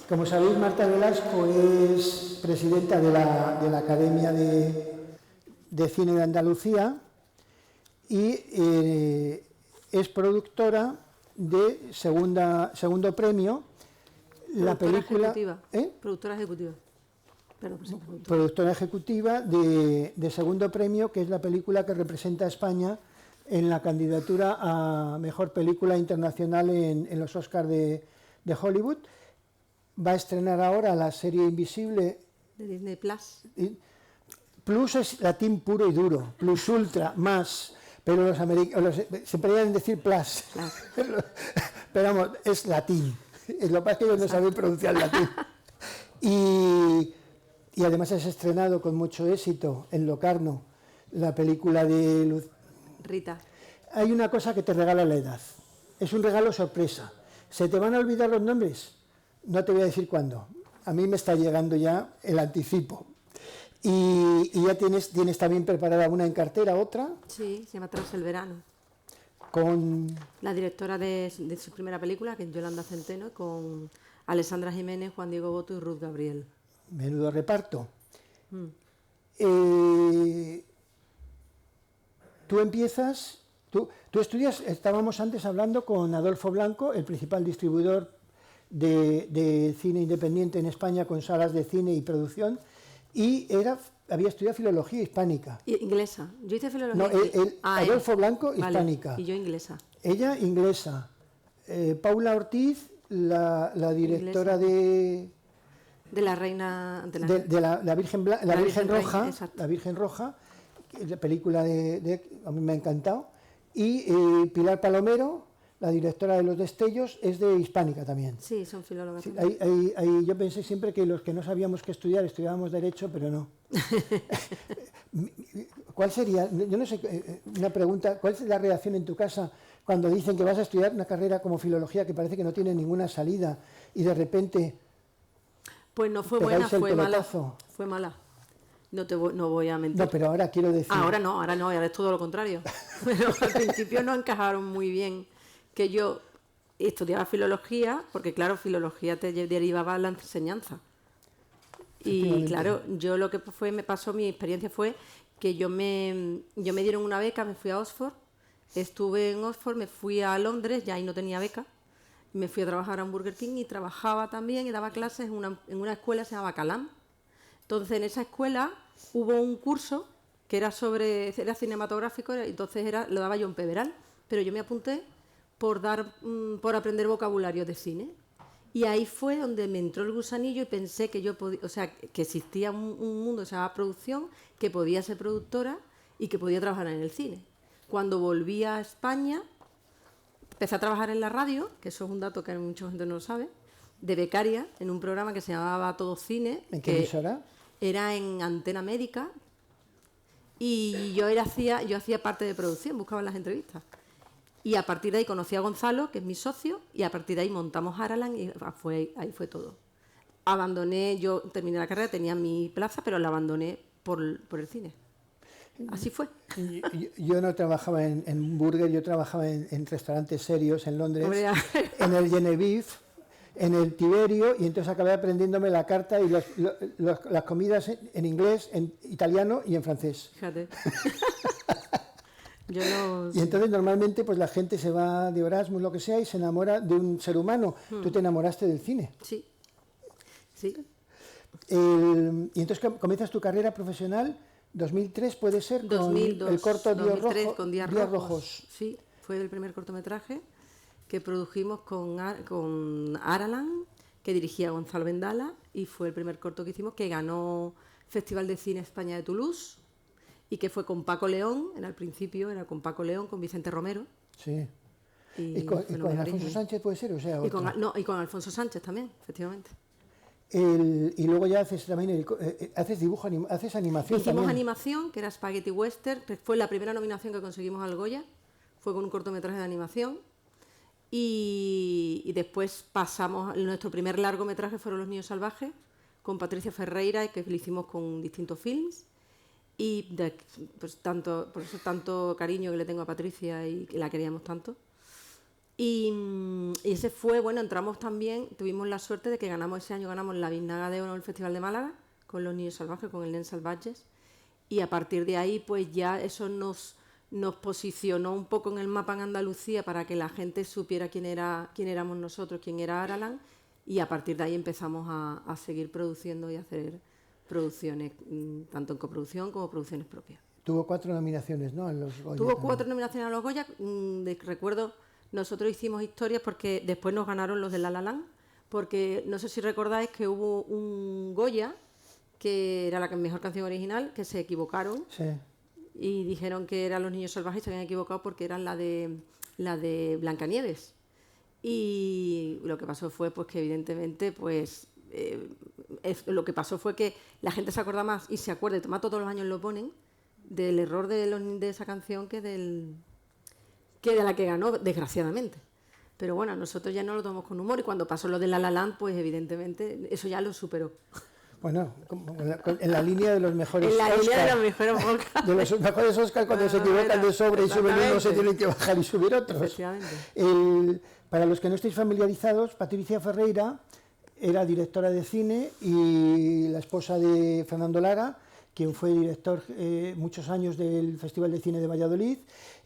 Como sabéis, Marta Velasco es presidenta de la Academia de Cine de Andalucía y es productora de segundo premio, la película... Ejecutiva. Productora ejecutiva. Productora ejecutiva de segundo premio, que es la película que representa a España en la candidatura a Mejor Película Internacional en los Oscars de Hollywood. Va a estrenar ahora la serie Invisible de Disney Plus. Plus es latín puro y duro, plus ultra, más, pero los americanos siempre deben decir plus, pero vamos, es latín. Lo que pasa es que ellos no saben pronunciar latín. Y además es estrenado con mucho éxito en Locarno la película de Rita. Hay una cosa que te regala la edad, es un regalo sorpresa. ¿Se te van a olvidar los nombres? No te voy a decir cuándo. A mí me está llegando ya el anticipo. Y ya tienes también preparada una en cartera, otra. Sí, se llama Tras el verano. Con la directora de su primera película, que es Yolanda Centeno, con Alessandra Jiménez, Juan Diego Boto y Ruth Gabriel. Menudo reparto. Tú empiezas, tú estudias, estábamos antes hablando con Adolfo Blanco, el principal distribuidor de cine independiente en España, con salas de cine y producción, y había estudiado filología hispánica. Inglesa. Yo hice filología. No, Adolfo Blanco, hispánica. Vale. Y yo inglesa. Ella, inglesa. Paula Ortiz, la directora inglesa. De la reina... la Virgen Roja. Exacto. La Virgen Roja, la película a mí me ha encantado. Y Pilar Palomero, la directora de Los Destellos, es de hispánica también. Sí, son filólogas. Sí, yo pensé siempre que los que no sabíamos qué estudiar, estudiábamos Derecho, pero no. ¿Cuál sería, yo no sé, una pregunta, cuál es la reacción en tu casa cuando dicen que vas a estudiar una carrera como filología que parece que no tiene ninguna salida y de repente... Pues no fue buena, fue mala. Fue mala. No voy a mentir. No, pero ahora quiero decir... Ahora no, ahora es todo lo contrario. Pero al principio no encajaron muy bien que yo estudiaba filología, porque claro, filología te derivaba la enseñanza. Y claro, yo lo que mi experiencia fue que me dieron una beca, me fui a Oxford, estuve en Oxford, me fui a Londres, ya ahí no tenía beca, me fui a trabajar a un Burger King y trabajaba también y daba clases en una escuela que se llama Calam. Entonces en esa escuela hubo un curso que era cinematográfico, entonces lo daba John Peveral, pero yo me apunté por aprender vocabulario de cine. Y ahí fue donde me entró el gusanillo y pensé que que existía un mundo, o sea, producción, que podía ser productora y que podía trabajar en el cine. Cuando volví a España, empecé a trabajar en la radio, que eso es un dato que mucha gente no lo sabe, de becaria, en un programa que se llamaba Todo Cine. ¿En qué emisora? Era en Antena Médica, y yo hacía parte de producción, buscaba las entrevistas. Y a partir de ahí conocí a Gonzalo, que es mi socio, y a partir de ahí montamos Araland y ahí fue todo. Yo terminé la carrera, tenía mi plaza, pero la abandoné por el cine. Así fue. Yo no trabajaba en burger, yo trabajaba en restaurantes serios en Londres, en el Genevieve, en el Tiberio, y entonces acabé aprendiéndome la carta y las comidas en inglés, en italiano y en francés. Fíjate. Y entonces normalmente pues la gente se va de Erasmus, lo que sea, y se enamora de un ser humano. Tú te enamoraste del cine. Sí. Y entonces comienzas tu carrera profesional, 2003 puede ser, 2002, con el corto 2003, con Días Rojos. Sí, fue el primer cortometraje que produjimos con Araland, que dirigía Gonzalo Vendala, y fue el primer corto que hicimos que ganó Festival de Cine España de Toulouse, y que fue con Paco León, al principio era con Paco León, con Vicente Romero. Sí. ¿Y con Alfonso Sánchez puede ser? Y con Alfonso Sánchez también, efectivamente. Y luego ya haces también haces dibujo, haces animación. Hicimos también. Animación, que era Spaghetti Western, que fue la primera nominación que conseguimos al Goya, fue con un cortometraje de animación. Y después nuestro primer largometraje fueron Los Niños Salvajes, con Patricia Ferreira, que lo hicimos con distintos films. Y por eso tanto cariño que le tengo a Patricia y que la queríamos tanto. Y ese fue, bueno, entramos también, tuvimos la suerte de que ese año ganamos la Biznaga de Oro en el Festival de Málaga, con los Niños Salvajes, con el Nen Salvajes, y a partir de ahí, pues ya eso nos posicionó un poco en el mapa en Andalucía para que la gente supiera quién éramos nosotros, quién era Aralan, y a partir de ahí empezamos a seguir produciendo y a hacer producciones, tanto en coproducción como producciones propias. Tuvo 4 nominaciones, ¿no? En los Goya. Tuvo 4 nominaciones a los Goya. Recuerdo, nosotros hicimos historias porque después nos ganaron los de La La Land, porque no sé si recordáis que hubo un Goya, que era la mejor canción original, que se equivocaron. Sí. Y dijeron que eran Los Niños Salvajes, se habían equivocado porque eran la de Blancanieves. Y lo que pasó fue pues que evidentemente pues lo que pasó fue que la gente se acuerda más y se acuerda, y todos los años lo ponen, del error de esa canción que de la que ganó, desgraciadamente. Pero bueno, nosotros ya no lo tomamos con humor, y cuando pasó lo de La La Land, pues evidentemente eso ya lo superó. Bueno, en la línea de los mejores En la Oscar, línea de los mejores Oscar. de los mejores Oscar, cuando se equivocan de sobre y suben unos, se tienen que bajar y subir otros. Efectivamente. Para los que no estéis familiarizados, Patricia Ferreira era directora de cine y la esposa de Fernando Lara, quien fue director muchos años del Festival de Cine de Valladolid.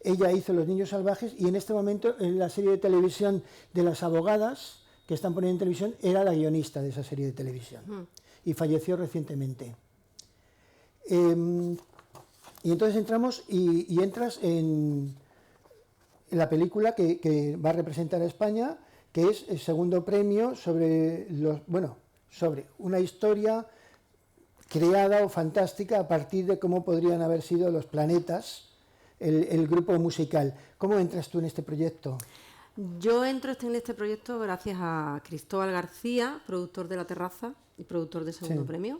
Ella hizo Los Niños Salvajes, y en este momento en la serie de televisión de Las Abogadas, que están poniendo en televisión, era la guionista de esa serie de televisión. Y falleció recientemente. Y entonces entramos y entras en la película que va a representar a España, que es el segundo premio sobre una historia creada o fantástica a partir de cómo podrían haber sido los planetas, el grupo musical. ¿Cómo entras tú en este proyecto? Yo entro en este proyecto gracias a Cristóbal García, productor de La Terraza y productor de Segundo Premio,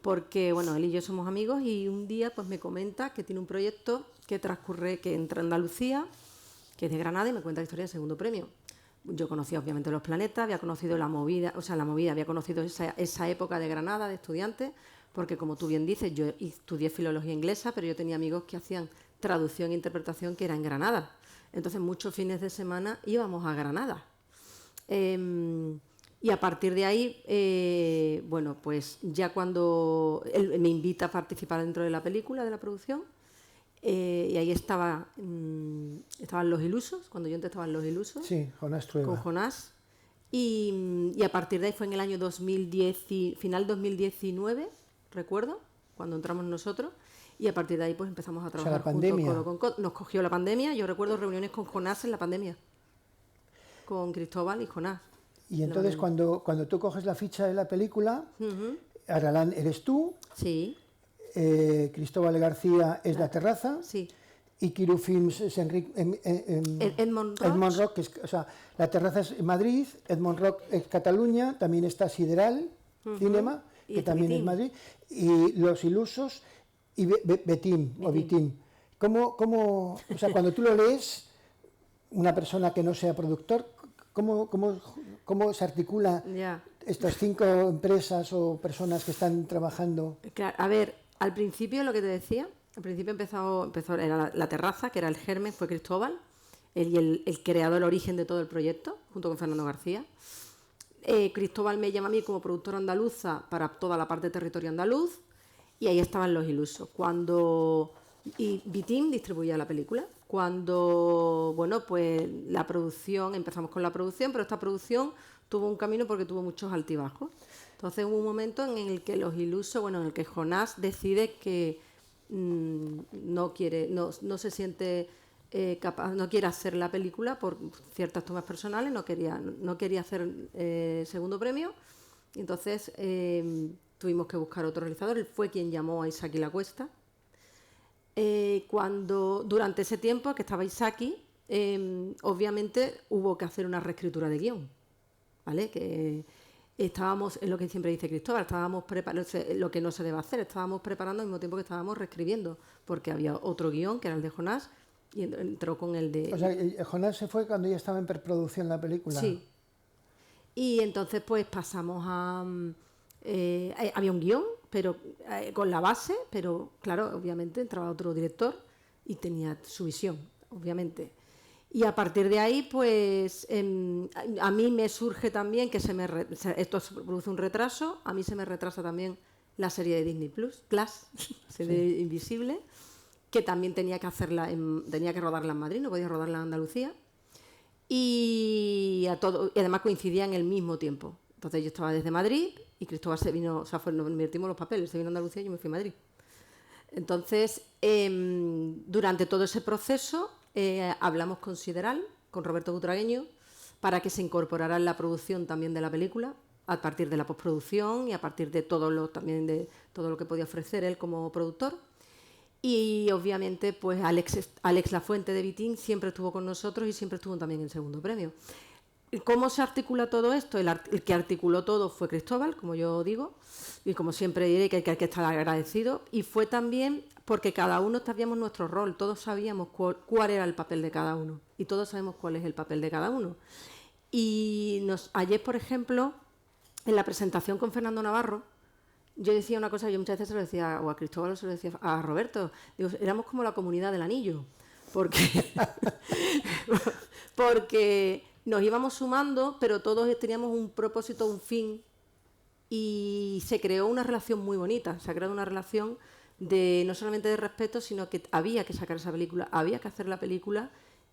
porque bueno, él y yo somos amigos, y un día pues me comenta que tiene un proyecto que entra en Andalucía, que es de Granada, y me cuenta la historia del Segundo Premio. Yo conocía obviamente los planetas, había conocido la movida, había conocido esa época de Granada, de estudiantes, porque como tú bien dices, yo estudié filología inglesa, pero yo tenía amigos que hacían traducción e interpretación que era en Granada. Entonces muchos fines de semana íbamos a Granada. Y a partir de ahí, bueno, pues ya cuando él me invita a participar dentro de la película, de la producción, y ahí estaban Los Ilusos, cuando yo entré estaban Los Ilusos. Sí, Jonás Trueba. Con Jonás. Y a partir de ahí fue en el año 2010, final 2019, recuerdo, cuando entramos nosotros. Y a partir de ahí pues empezamos a trabajar juntos, codo con codo. Nos cogió la pandemia. Yo recuerdo reuniones con Jonás en la pandemia, con Cristóbal y Jonás. Y entonces cuando tú coges la ficha de la película, Aralan eres tú, sí. Cristóbal García es La Terraza, sí. y Kiru Films es Edmond Rock, que es, o sea, La Terraza es Madrid, Edmond Rock es Cataluña, también está Sideral Cinema, que también es Madrid, y Los Ilusos y Betim. ¿Cómo, o sea, cuando tú lo lees, una persona que no sea productor, ¿cómo se articula estas 5 empresas o personas que están trabajando? Claro, a ver, al principio lo que te decía, al principio empezó era la Terraza, que era el germen, fue Cristóbal, él y el creador, el origen de todo el proyecto, junto con Fernando García. Cristóbal me llama a mí como productora andaluza para toda la parte de territorio andaluz, y ahí estaban Los Ilusos. Y Betim distribuía la película. Cuando, bueno, pues empezamos con la producción, pero esta producción tuvo un camino porque tuvo muchos altibajos. Entonces hubo un momento en el que Los Ilusos, en el que Jonás decide que no se siente capaz, no quiere hacer la película por ciertas tomas personales, no quería hacer Segundo Premio, y entonces tuvimos que buscar otro realizador. Él fue quien llamó a Isaki La Cuesta. Durante ese tiempo que estaba Isaki, obviamente hubo que hacer una reescritura de guión, ¿vale? Que estábamos, es lo que siempre dice Cristóbal, estábamos preparando lo que no se debe hacer, estábamos preparando al mismo tiempo que estábamos reescribiendo, porque había otro guión que era el de Jonás, y entró con el de... O sea, Jonás se fue cuando ya estaba en preproducción la película. Sí. Y entonces pues pasamos a... había un guión, pero con la base, pero claro, obviamente entraba otro director y tenía su visión, obviamente. Y a partir de ahí, pues a mí me surge también que esto produce un retraso, a mí se me retrasa también la serie de Disney Plus, Glass, serie Invisible, que también tenía que rodarla en Madrid, no podía rodarla en Andalucía. Y además coincidía en el mismo tiempo. Entonces yo estaba desde Madrid y Cristóbal se vino, o sea, nos invertimos los papeles, se vino a Andalucía y yo me fui a Madrid. Entonces, durante todo ese proceso hablamos con Sideral, con Roberto Butragueño, para que se incorporara en la producción también de la película, a partir de la postproducción y a partir de todo lo que podía ofrecer él como productor. Y obviamente, pues Alex Lafuente de Vitín siempre estuvo con nosotros y siempre estuvo también en segundo premio. ¿Cómo se articula todo esto? El que articuló todo fue Cristóbal, como yo digo, y como siempre diré que hay que estar agradecido. Y fue también porque cada uno sabíamos nuestro rol, todos sabíamos cuál era el papel de cada uno y todos sabemos cuál es el papel de cada uno. Y ayer, por ejemplo, en la presentación con Fernando Navarro, yo decía una cosa, yo muchas veces se lo decía o a Cristóbal o se lo decía a Roberto, digo, éramos como la comunidad del anillo, porque nos íbamos sumando, pero todos teníamos un propósito, un fin, y se creó una relación muy bonita, se ha creado una relación no solamente de respeto, sino que había que sacar esa película, había que hacer la película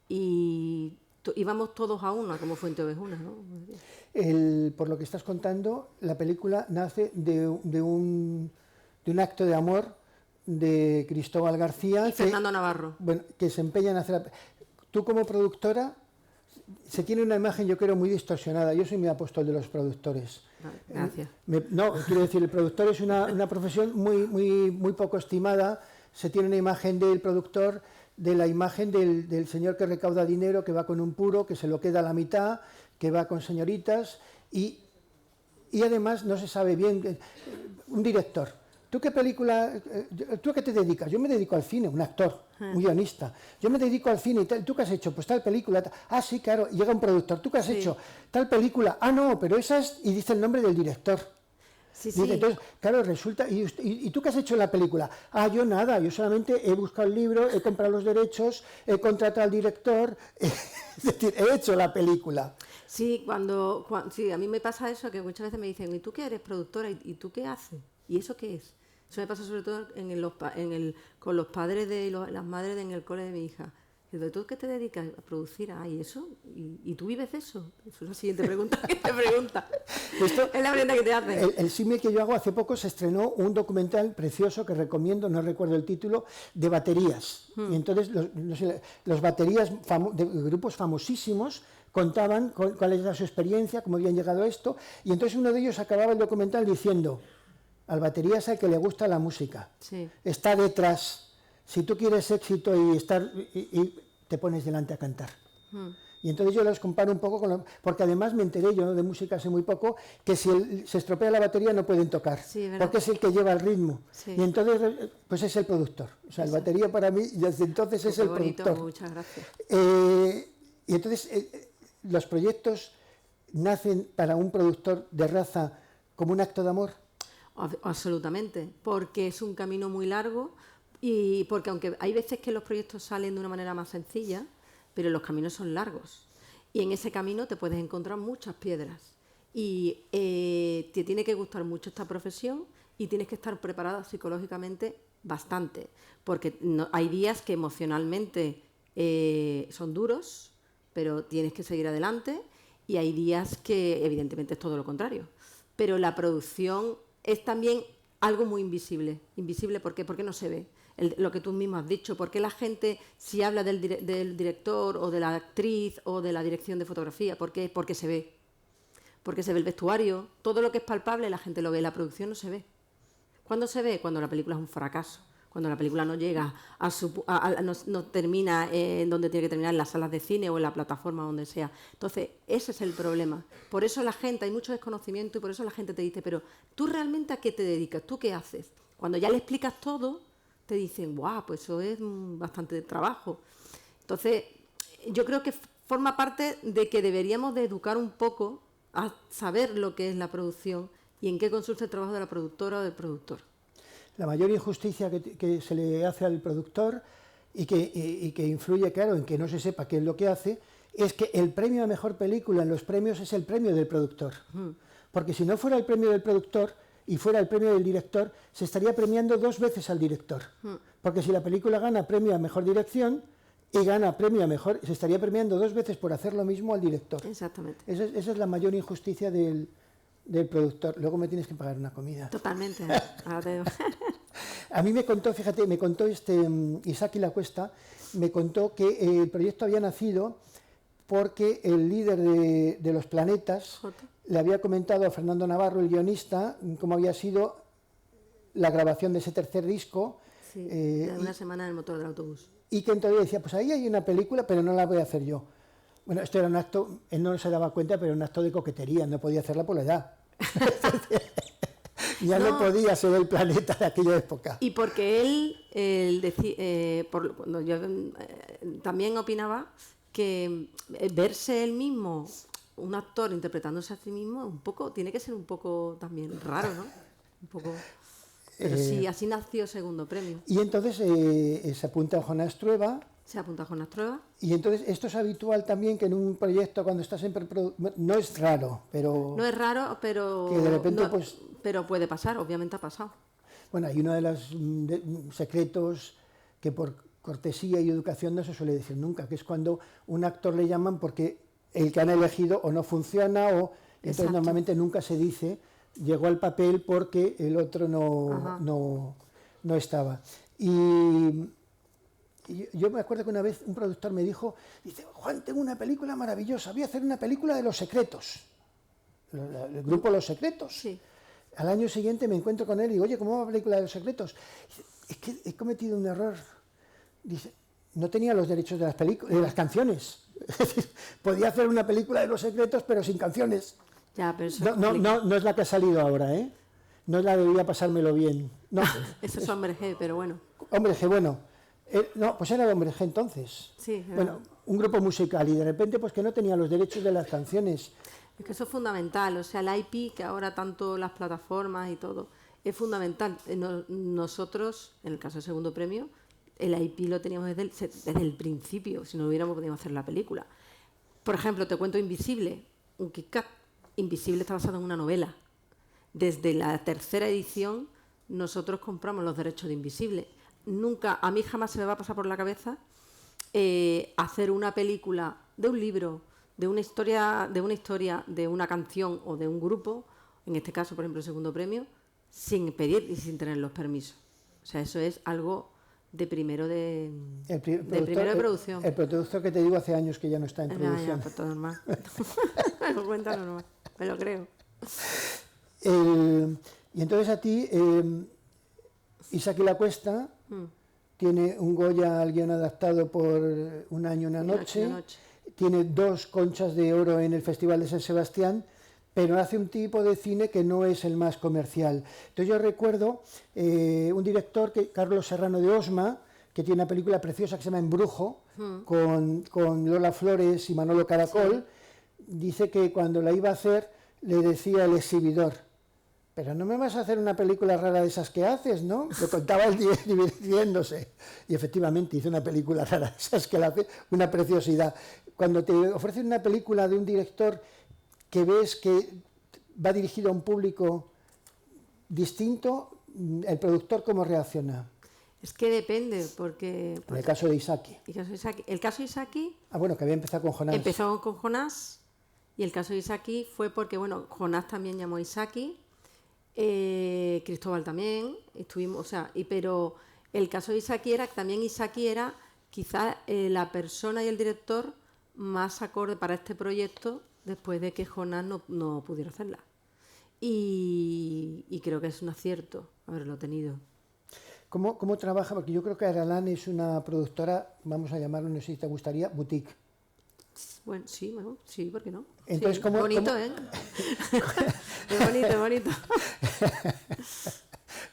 y íbamos todos a una, como Fuente Ovejuna, ¿no? Por lo que estás contando, la película nace de un acto de amor de Cristóbal García y Fernando Navarro. Bueno, que se empeña en hacer... Tú como productora, se tiene una imagen, yo creo, muy distorsionada. Yo soy muy apóstol de los productores. Gracias. Quiero decir, el productor es una profesión muy poco estimada. Se tiene una imagen del productor, de la imagen del señor que recauda dinero, que va con un puro, que se lo queda a la mitad, que va con señoritas, y además no se sabe bien. Un director, ¿tú qué película, tú a qué te dedicas? Yo me dedico al cine, un actor, un guionista. Yo me dedico al cine y tal. ¿Tú qué has hecho? Pues tal película. Ah, sí, claro. Y llega un productor. ¿Tú qué has hecho? Tal película. Ah, no, pero esa es... Y dice el nombre del director. Sí. Entonces, claro, resulta... ¿Y tú qué has hecho en la película? Ah, yo nada. Yo solamente he buscado el libro, he comprado los derechos, he contratado al director. Es decir, he hecho la película. Sí, sí, a mí me pasa eso, que muchas veces me dicen, ¿y tú qué eres productora? ¿Y tú qué haces? ¿Y eso qué es? Eso me pasa sobre todo con los padres de las madres en el cole de mi hija. Digo, ¿tú qué te dedicas a producir? ¿Y eso? ¿Y tú vives de eso? Esa es la siguiente pregunta que te pregunta. Esto, es la pregunta que te hacen. El símil que yo hago, hace poco se estrenó un documental precioso que recomiendo, no recuerdo el título, de baterías. Y entonces los baterías de grupos famosísimos contaban cuál era su experiencia, cómo habían llegado a esto, y entonces uno de ellos acababa el documental diciendo: al batería es al que le gusta la música, está detrás. Si tú quieres éxito y te pones delante a cantar. Y entonces yo los comparo un poco porque además me enteré, yo de música sé muy poco, que si se estropea la batería no pueden tocar, porque es el que lleva el ritmo. Y entonces pues es el productor. O sea, el batería para mí desde entonces es el productor. Muchas gracias. Y entonces los proyectos nacen para un productor de raza como un acto de amor. Absolutamente, porque es un camino muy largo y porque aunque hay veces que los proyectos salen de una manera más sencilla, pero los caminos son largos y en ese camino te puedes encontrar muchas piedras y te tiene que gustar mucho esta profesión y tienes que estar preparada psicológicamente bastante, porque hay días que emocionalmente son duros, pero tienes que seguir adelante, y hay días que evidentemente es todo lo contrario, pero la producción es también algo muy invisible. Invisible, ¿por qué? Porque no se ve. Lo que tú mismo has dicho, ¿por qué la gente, si habla del director o de la actriz o de la dirección de fotografía? ¿Por qué? Porque se ve. Porque se ve el vestuario. Todo lo que es palpable la gente lo ve, la producción no se ve. ¿Cuándo se ve? Cuando la película es un fracaso. Cuando la película no llega no termina en donde tiene que terminar, en las salas de cine o en la plataforma, donde sea. Entonces, ese es el problema. Por eso la gente, hay mucho desconocimiento y por eso la gente te dice, pero ¿tú realmente a qué te dedicas? ¿Tú qué haces? Cuando ya le explicas todo, te dicen, guau, pues eso es bastante trabajo. Entonces, yo creo que forma parte de que deberíamos de educar un poco a saber lo que es la producción y en qué consiste el trabajo de la productora o del productor. La mayor injusticia que se le hace al productor y que influye, claro, en que no se sepa qué es lo que hace, es que el premio a mejor película en los premios es el premio del productor. Porque si no fuera el premio del productor y fuera el premio del director, se estaría premiando 2 veces al director. Porque si la película gana premio a mejor dirección y gana premio a mejor, se estaría premiando 2 veces por hacer lo mismo al director. Exactamente. Esa es la mayor injusticia del productor. Luego me tienes que pagar una comida. Totalmente. Ahora te... A mí me contó, fíjate, Isaki Lacuesta, me contó que el proyecto había nacido porque el líder de Los Planetas le había comentado a Fernando Navarro, el guionista, cómo había sido la grabación de ese tercer disco. Sí, una semana en el motor del autobús. Y que entonces decía, pues ahí hay una película, pero no la voy a hacer yo. Bueno, esto era un acto, él no se daba cuenta, pero era un acto de coquetería, no podía hacerla por la edad. Ya no podía ser el Planeta de aquella época. Y porque él también opinaba que verse él mismo, un actor interpretándose a sí mismo, tiene que ser un poco también raro, ¿no? Un poco... Pero sí, así nació Segundo Premio. Y entonces se apunta a Jonás Trueba. Se apunta a Jonás Trueba. Y entonces esto es habitual también que en un proyecto cuando estás en preproducción, no es raro, pero... No es raro, pero... Que de repente pues... Pero puede pasar, obviamente ha pasado. Bueno, hay uno de los secretos que por cortesía y educación no se suele decir nunca, que es cuando un actor le llaman porque el que han elegido o no funciona o... Entonces normalmente nunca se dice... Llegó al papel porque el otro no estaba. Y yo me acuerdo que una vez un productor me dijo, dice, Juan, tengo una película maravillosa, voy a hacer una película de Los Secretos. El grupo Los Secretos. Sí. Al año siguiente me encuentro con él y digo, oye, ¿cómo va la película de Los Secretos? Dice, es que he cometido un error. Dice, no tenía los derechos de las canciones. Podía hacer una película de Los Secretos, pero sin canciones. Ya, pero eso no es la que ha salido ahora, ¿eh? No es la de Voy a pasármelo bien. No. Eso es Hombre G, pero bueno. Hombre G, bueno. No, pues era de Hombre G entonces. Sí. Bueno, un grupo musical y de repente pues que no tenía los derechos de las canciones. Es que eso es fundamental, o sea, el IP, que ahora tanto las plataformas y todo, es fundamental. Nosotros, en el caso del Segundo Premio, el IP lo teníamos desde el principio, si no lo hubiéramos podido hacer la película. Por ejemplo, te cuento Invisible, un Kit Kat. Invisible está basado en una novela. Desde la 3ª edición nosotros compramos los derechos de Invisible. A mí jamás se me va a pasar por la cabeza hacer una película de un libro, de una historia, de una canción o de un grupo, en este caso, por ejemplo, el Segundo Premio, sin pedir y sin tener los permisos. O sea, eso es algo de primero de producción. El productor que te digo hace años que ya no está en producción. Pues todo normal. Me lo cuenta normal, me lo creo. Y entonces a ti, Isaki Lacuesta tiene un Goya al guión adaptado por Un año, una noche. Tiene 2 conchas de oro en el Festival de San Sebastián, pero hace un tipo de cine que no es el más comercial. Entonces yo recuerdo un director, Carlos Serrano de Osma, que tiene una película preciosa que se llama Embrujo, con Lola Flores y Manolo Caracol. Dice que cuando la iba a hacer le decía al exhibidor, pero no me vas a hacer una película rara de esas que haces, ¿no? Lo contaba él divirtiéndose. Y efectivamente hizo una película rara de esas que la hace, una preciosidad. Cuando te ofrecen una película de un director que ves que va dirigido a un público distinto, el productor, ¿cómo reacciona? Es que depende, porque... En el caso de Isaki. El caso de Isaki... Ah, bueno, que había empezado con Jonás. Empezó con Jonás, y el caso de Isaki fue porque, bueno, Jonás también llamó a Isaki, Cristóbal también, estuvimos, pero el caso de Isaki era quizás la persona y el director más acorde para este proyecto después de que Jonás no pudiera hacerla. Y creo que es un acierto haberlo tenido. ¿Cómo trabaja? Porque yo creo que Aralán es una productora, vamos a llamarlo, no sé si te gustaría, boutique. Bueno, sí, ¿por qué no? Entonces, sí, bonito, ¿eh? Es bonito.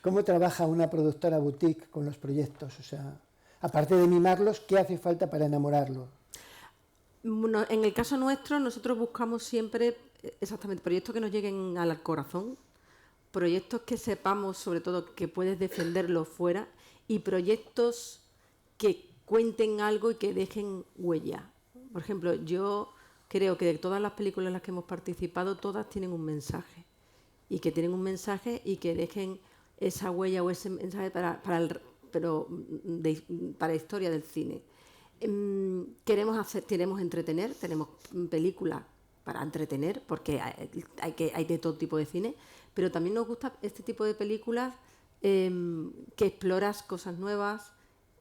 ¿Cómo trabaja una productora boutique con los proyectos? O sea, aparte de mimarlos, ¿qué hace falta para enamorarlos? Bueno, en el caso nuestro, nosotros buscamos siempre exactamente proyectos que nos lleguen al corazón, proyectos que sepamos, sobre todo, que puedes defenderlos fuera, y proyectos que cuenten algo y que dejen huella. Por ejemplo, yo creo que de todas las películas en las que hemos participado, todas tienen un mensaje. Y que tienen un mensaje y que dejen esa huella o ese mensaje para la historia del cine. Queremos entretener, tenemos películas para entretener, porque hay de todo tipo de cine, pero también nos gusta este tipo de películas que exploras cosas nuevas,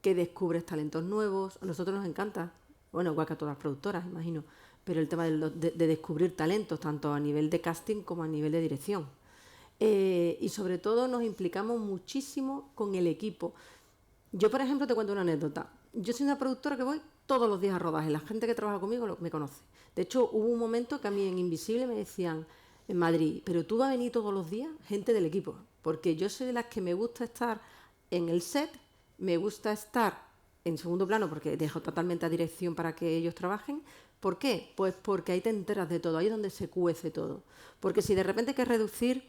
que descubres talentos nuevos. A nosotros nos encanta, bueno, igual que a todas las productoras, imagino, pero el tema de descubrir talentos, tanto a nivel de casting como a nivel de dirección. Y sobre todo nos implicamos muchísimo con el equipo. Yo, por ejemplo, te cuento una anécdota. Yo soy una productora que voy todos los días a rodaje. La gente que trabaja conmigo me conoce. De hecho, hubo un momento que a mí en Invisible me decían en Madrid, pero tú vas a venir todos los días, gente del equipo. Porque yo soy de las que me gusta estar en el set, me gusta estar en segundo plano porque dejo totalmente a dirección para que ellos trabajen. ¿Por qué? Pues porque ahí te enteras de todo, ahí es donde se cuece todo. Porque si de repente hay que reducir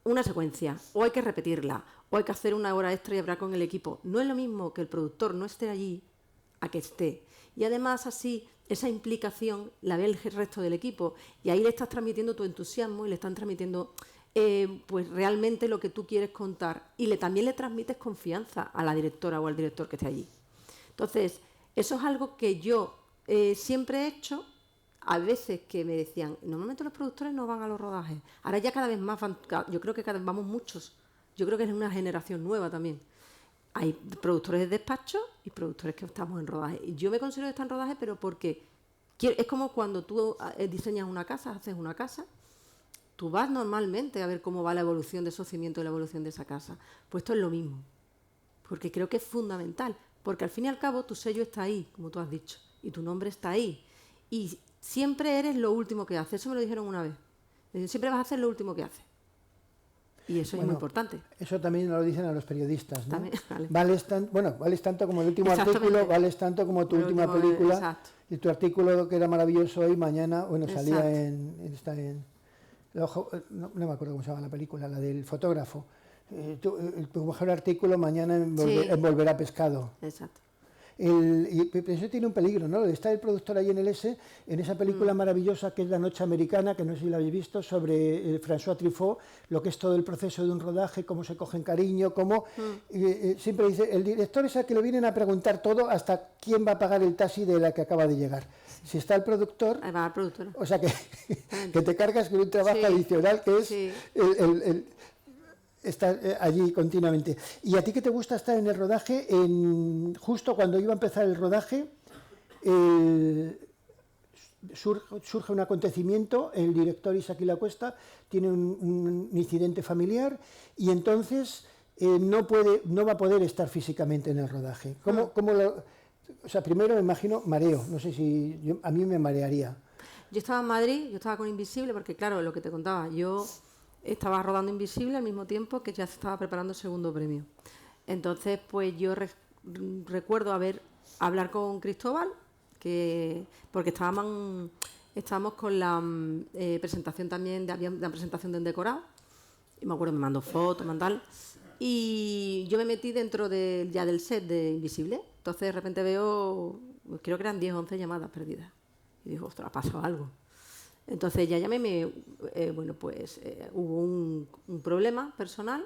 una secuencia, o hay que repetirla, o hay que hacer una hora extra y hablar con el equipo, no es lo mismo que el productor no esté allí a que esté. Y además así, esa implicación la ve el resto del equipo y ahí le estás transmitiendo tu entusiasmo y le están transmitiendo pues realmente lo que tú quieres contar y también le transmites confianza a la directora o al director que esté allí. Entonces, eso es algo que yo siempre he hecho. A veces que me decían, normalmente los productores no van a los rodajes. Ahora ya cada vez más van, yo creo que cada vez vamos muchos. Yo creo que es una generación nueva también. Hay productores de despacho y productores que estamos en rodaje. Y yo me considero que está en rodaje, pero porque es como cuando tú diseñas una casa, haces una casa, tú vas normalmente a ver cómo va la evolución de esos cimientos y la evolución de esa casa. Pues esto es lo mismo. Porque creo que es fundamental. Porque al fin y al cabo tu sello está ahí, como tú has dicho. Y tu nombre está ahí. Y siempre eres lo último que haces. Eso me lo dijeron una vez. Siempre vas a hacer lo último que haces. Y eso es muy importante. Eso también lo dicen a los periodistas, ¿no? También, vale. Vales tanto como el último artículo, vales tanto como tu última película. Exacto. Y tu artículo, que era maravilloso hoy, mañana, bueno, salía no me acuerdo cómo se llama la película, la del fotógrafo. Tu mejor artículo mañana en Volver a Pescado. Exacto. Pero eso tiene un peligro, ¿no? Está el productor ahí en el en esa película maravillosa que es La Noche Americana, que no sé si la habéis visto, sobre François Truffaut, lo que es todo el proceso de un rodaje, cómo se cogen cariño, cómo siempre dice, el director es al que le vienen a preguntar todo hasta quién va a pagar el taxi de la que acaba de llegar. Si está el productor, ahí va el productor. O sea que te cargas con un trabajo adicional que es estar allí continuamente. ¿Y a ti que te gusta estar en el rodaje? Justo cuando iba a empezar el rodaje, surge un acontecimiento, el director Isaki Lacuesta tiene un incidente familiar y entonces no va a poder estar físicamente en el rodaje. O sea, primero me imagino mareo, no sé si a mí me marearía. Yo estaba en Madrid, yo estaba con Invisible, porque claro, lo que te contaba, yo estaba rodando Invisible al mismo tiempo que ya se estaba preparando el segundo premio. Entonces, pues yo recuerdo hablar con Cristóbal, porque estábamos con la presentación también, había una presentación de un decorado, y me acuerdo, me mandó fotos, y yo me metí dentro ya del set de Invisible. Entonces de repente veo, creo que eran 10 o 11 llamadas perdidas. Y digo, ostras, ha pasado algo. Entonces ya llamé, hubo un problema personal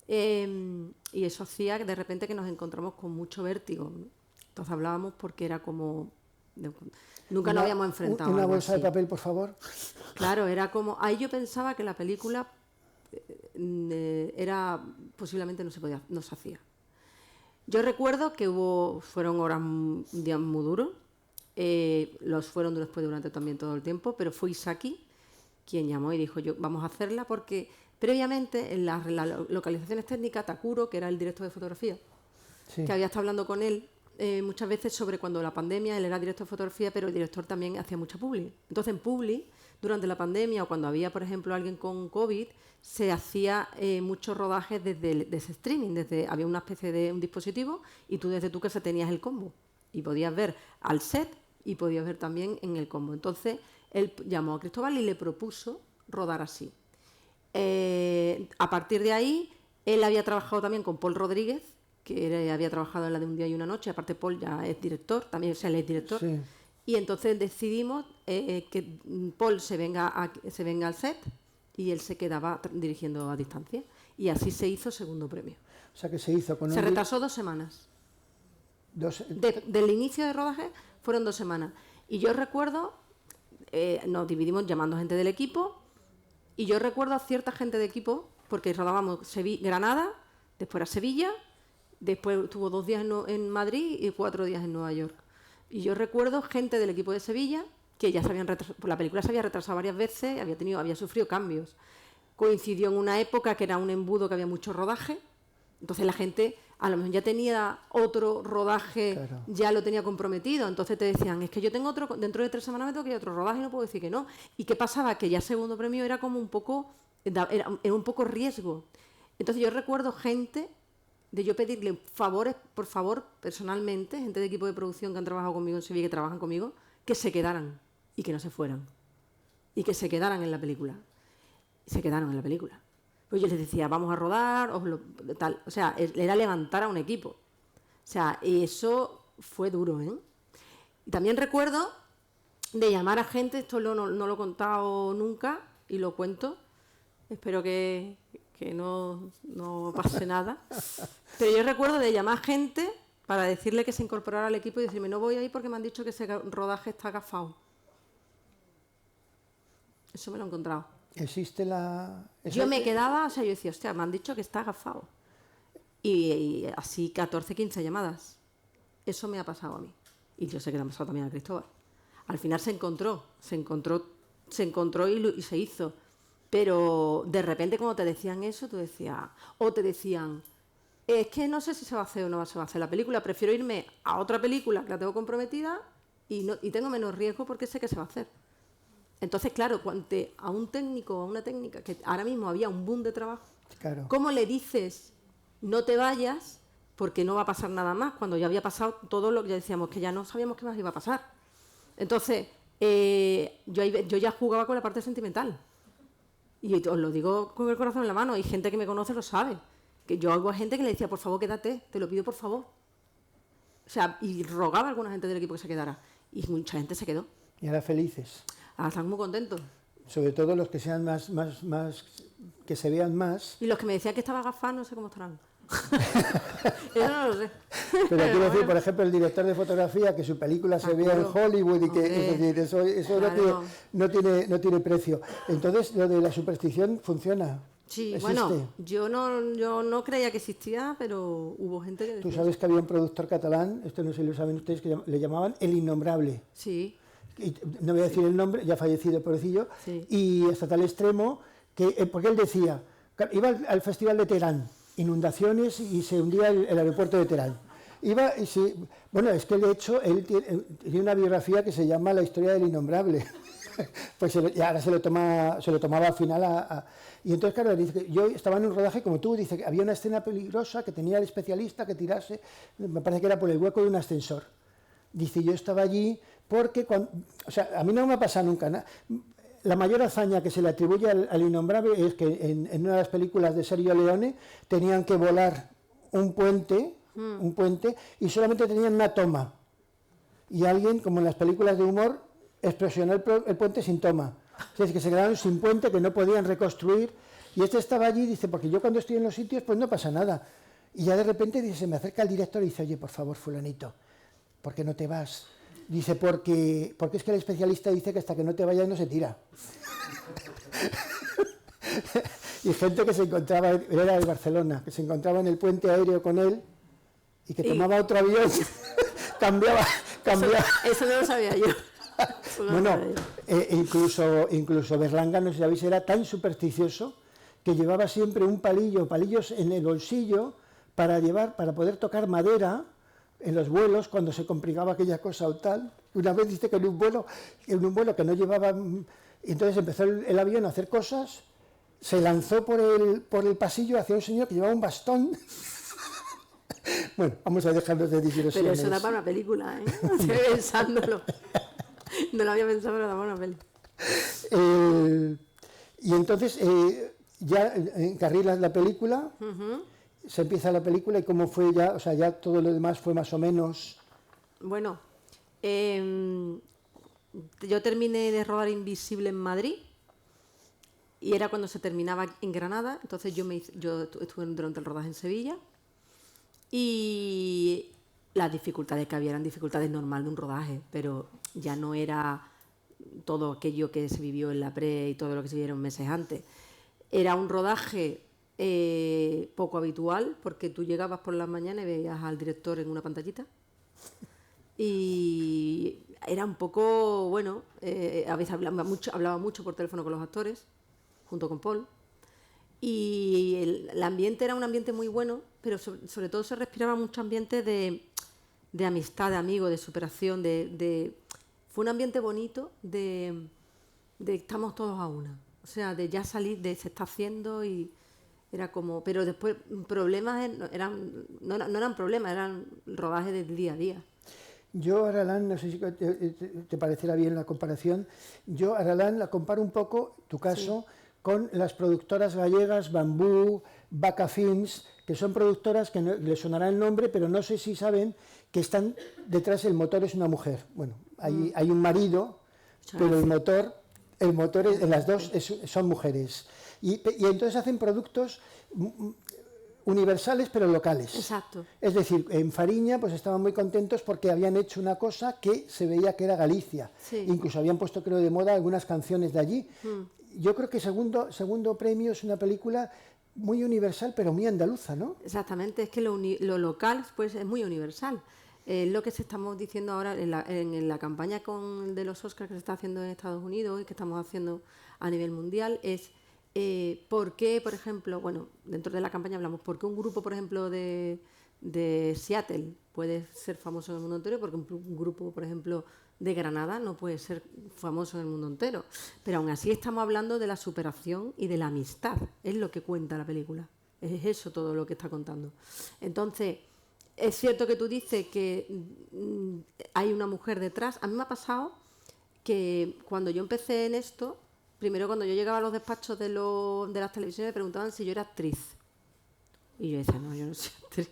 y eso hacía que de repente que nos encontramos con mucho vértigo. Entonces hablábamos porque era como... Nunca nos habíamos enfrentado. Una bolsa de papel, por favor. Claro, era como... Ahí yo pensaba que la película era posiblemente no se hacía. Yo recuerdo que fueron días muy duros. Los fueron después durante también todo el tiempo, pero fue Isaki quien llamó y dijo, vamos a hacerla porque previamente en las localizaciones técnicas, Takuro, que era el director de fotografía, que había estado hablando con él muchas veces sobre cuando la pandemia, él era director de fotografía, pero el director también hacía mucha publi. Entonces en publi, durante la pandemia o cuando había, por ejemplo, alguien con COVID, se hacía muchos rodajes desde streaming, había una especie de un dispositivo y tú desde tu casa tenías el combo y podías ver al set y podías ver también en el combo. Entonces él llamó a Cristóbal y le propuso rodar así. A partir de ahí, él había trabajado también con Paul Rodríguez había trabajado en la de Un día y una noche, aparte Paul ya es director, también, o sea, él es director. Sí. Y entonces decidimos que Paul se venga al set y él se quedaba dirigiendo a distancia. Y así se hizo segundo premio. O sea, que se hizo con Se retrasó 2 semanas. Del inicio de rodaje fueron 2 semanas. Y yo recuerdo, nos dividimos llamando gente del equipo, y yo recuerdo a cierta gente de equipo, porque rodábamos Granada, después a Sevilla, después tuvo 2 días en Madrid y 4 días en Nueva York. Y yo recuerdo gente del equipo de Sevilla que ya se habían retrasado, la película se había retrasado varias veces, había sufrido cambios. Coincidió en una época que era un embudo que había mucho rodaje, entonces la gente a lo mejor ya tenía otro rodaje, claro, ya lo tenía comprometido, entonces te decían, es que yo tengo otro, dentro de 3 semanas me tengo que ir a otro rodaje y no puedo decir que no. ¿Y qué pasaba? Que ya segundo premio era como un poco, era un poco riesgo. Entonces yo recuerdo gente de yo pedirle favores, por favor, personalmente, gente de equipo de producción que han trabajado conmigo en Sevilla, que trabajan conmigo, que se quedaran y que no se fueran. Y que se quedaran en la película. Y se quedaron en la película. Pues yo les decía, vamos a rodar, tal. O sea, era levantar a un equipo. O sea, eso fue duro, ¿eh? Y también recuerdo de llamar a gente, esto no lo he contado nunca y lo cuento. Espero que no pase nada. Pero yo recuerdo de llamar a gente para decirle que se incorporara al equipo y decirme, no voy a ir porque me han dicho que ese rodaje está agafado. Eso me lo he encontrado. ¿Existe la...? Yo me quedaba, o sea, yo decía, hostia, me han dicho que está agafado. Y así 14, 15 llamadas. Eso me ha pasado a mí. Y yo sé que le ha pasado también a Cristóbal. Al final se encontró y se hizo. Pero de repente cuando te decían eso, tú decías... O te decían, es que no sé si se va a hacer o no se va a hacer la película. Prefiero irme a otra película que la tengo comprometida y tengo menos riesgo porque sé que se va a hacer. Entonces, claro, a un técnico o a una técnica, que ahora mismo había un boom de trabajo, claro, ¿cómo le dices no te vayas porque no va a pasar nada más? Cuando ya había pasado todo lo que ya decíamos, que ya no sabíamos qué más iba a pasar. Entonces, yo ya jugaba con la parte sentimental. Y os lo digo con el corazón en la mano, y gente que me conoce lo sabe. Que yo hago a gente que le decía, por favor, quédate, te lo pido por favor. O sea, y rogaba a alguna gente del equipo que se quedara. Y mucha gente se quedó. Y ahora felices. Ahora están muy contentos. Sobre todo los que sean más, que se vean más. Y los que me decían que estaba gafado, no sé cómo estarán. Eso no lo sé. Pero quiero decir, por ejemplo, el director de fotografía, que su película se vea en Hollywood y que es decir, eso claro, no tiene precio. Entonces, lo de la superstición funciona. Sí, ¿existe? Bueno, yo no creía que existía, pero hubo gente que decía. Tú sabes que había un productor catalán, esto no sé si lo saben ustedes, que le llamaban El Innombrable. Sí. Y no voy a decir el nombre, ya fallecido, pobrecillo, sí. Y hasta tal extremo que, porque él decía, iba al festival de Teherán, inundaciones y se hundía el aeropuerto de Teherán. Iba, y sí, bueno, es que de hecho él tiene una biografía que se llama La historia del innombrable. Pues y ahora se lo tomaba al final y entonces claro, dice que yo estaba en un rodaje como tú, dice que había una escena peligrosa que tenía el especialista que tirase, me parece que era por el hueco de un ascensor. Dice, yo estaba allí porque, o sea, a mí no me ha pasado nunca nada. La mayor hazaña que se le atribuye al innombrable es que en una de las películas de Sergio Leone tenían que volar un puente y solamente tenían una toma. Y alguien, como en las películas de humor, explosionó el puente sin toma. O sea, es que se quedaron sin puente, que no podían reconstruir. Y este estaba allí, dice, porque yo cuando estoy en los sitios, pues no pasa nada. Y ya de repente dice, se me acerca el director y dice, oye, por favor, fulanito, ¿por qué no te vas? Dice, porque es que el especialista dice que hasta que no te vayas no se tira. Y gente que se encontraba, era de Barcelona, que se encontraba en el puente aéreo con él y que tomaba otro avión, cambiaba. Eso no lo sabía yo. Bueno, incluso Berlanga, no sé si sabéis, era tan supersticioso que llevaba siempre palillos en el bolsillo para poder tocar madera en los vuelos cuando se complicaba aquella cosa o tal. Una vez dice que en un vuelo que no llevaba, entonces empezó el avión a hacer cosas, se lanzó por el pasillo hacia un señor que llevaba un bastón. Bueno, vamos a dejarnos de digresiones. Pero eso da para una película, ¿eh? Estoy pensándolo. No lo había pensado, pero da para una peli. Y entonces ya encarrilas la película. se empieza la película y cómo fue ya, o sea, ya todo lo demás fue más o menos... Bueno, yo terminé de rodar Invisible en Madrid y era cuando se terminaba en Granada, entonces yo estuve durante el rodaje en Sevilla y las dificultades que había eran dificultades normales de un rodaje, pero ya no era todo aquello que se vivió en la pre y todo lo que se vivieron meses antes. Era un rodaje poco habitual, porque tú llegabas por las mañanas y veías al director en una pantallita y era un poco, bueno, a veces hablaba mucho por teléfono con los actores, junto con Paul, y el ambiente era un ambiente muy bueno, pero sobre todo se respiraba mucho ambiente de amistad, de amigos, de superación, fue un ambiente bonito de estamos todos a una, o sea, de ya salir, de se está haciendo y era como, pero después problemas no eran problemas, eran rodajes del día a día. Yo Aralán, no sé si te parecerá bien la comparación, yo Aralán la comparo un poco, tu caso, sí, con las productoras gallegas Bambú, Vaca Films, que son productoras que no, les sonará el nombre, pero no sé si saben que están detrás, el motor es una mujer. Bueno, hay un marido, pero el motor las dos son mujeres. Y entonces hacen productos universales pero locales. Exacto. Es decir, en Fariña pues estaban muy contentos porque habían hecho una cosa que se veía que era Galicia. Sí. Incluso habían puesto, creo, de moda algunas canciones de allí. Yo creo que segundo premio es una película muy universal pero muy andaluza, ¿no? Exactamente, es que lo local pues es muy universal. Lo que estamos diciendo ahora en la campaña de los Oscars que se está haciendo en Estados Unidos y que estamos haciendo a nivel mundial es por qué, por ejemplo, bueno, dentro de la campaña hablamos, por qué un grupo, por ejemplo, de Seattle puede ser famoso en el mundo entero, porque un grupo, por ejemplo, de Granada no puede ser famoso en el mundo entero. Pero aún así estamos hablando de la superación y de la amistad, es lo que cuenta la película, es eso todo lo que está contando. Entonces, es cierto que tú dices que hay una mujer detrás. A mí me ha pasado que cuando yo empecé en esto, primero cuando yo llegaba a los despachos de las televisiones me preguntaban si yo era actriz. Y yo decía, no, yo no soy actriz.